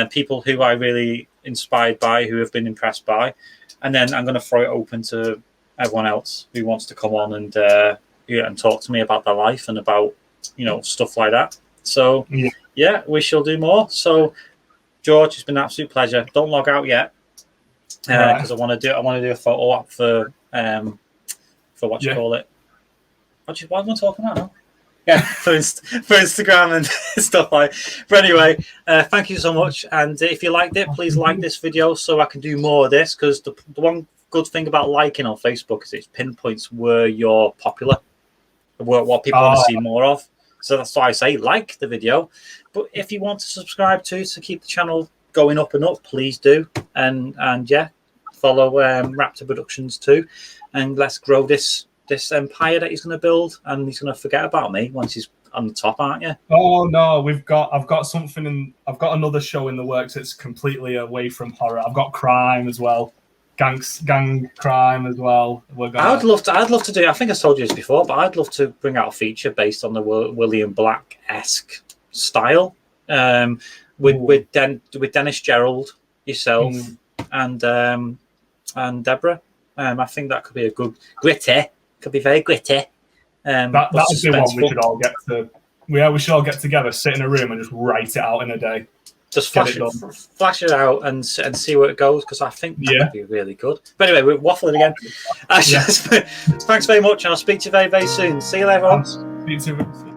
[SPEAKER 1] People who I really inspired by, who have been impressed by, and then I'm going to throw it open to everyone else who wants to come on and talk to me about their life and about stuff like that. So we shall do more. So George, it's been an absolute pleasure. Don't log out yet, because I want to do a photo op for what you call it. What am I talking about now? Yeah, for Instagram and stuff like. But anyway, thank you so much. And if you liked it, please like this video so I can do more of this. Because the one good thing about liking on Facebook is it pinpoints where you're popular, what people want to see more of. So that's why I say like the video. But if you want to subscribe to keep the channel going up and up, please do. And follow Raptor Productions too. And let's grow this empire that he's going to build. And he's going to forget about me once he's on the top, aren't you?
[SPEAKER 4] Oh no, I've got something I've got another show in the works that's completely away from horror. I've got crime as well. Gang crime as well.
[SPEAKER 1] I'd love to do. I think I told you this before, but I'd love to bring out a feature based on the William Black-esque style, with Dennis Gerald, yourself, and Deborah. I think that could be a good gritty. Could be very gritty.
[SPEAKER 4] That would be one we should all get to. We should all get together, sit in a room, and just write it out in a day.
[SPEAKER 1] Just flash it out and see where it goes, because I think that would be really good. But anyway, we're waffling again. Thanks very much, and I'll speak to you very, very soon. See you later, everyone.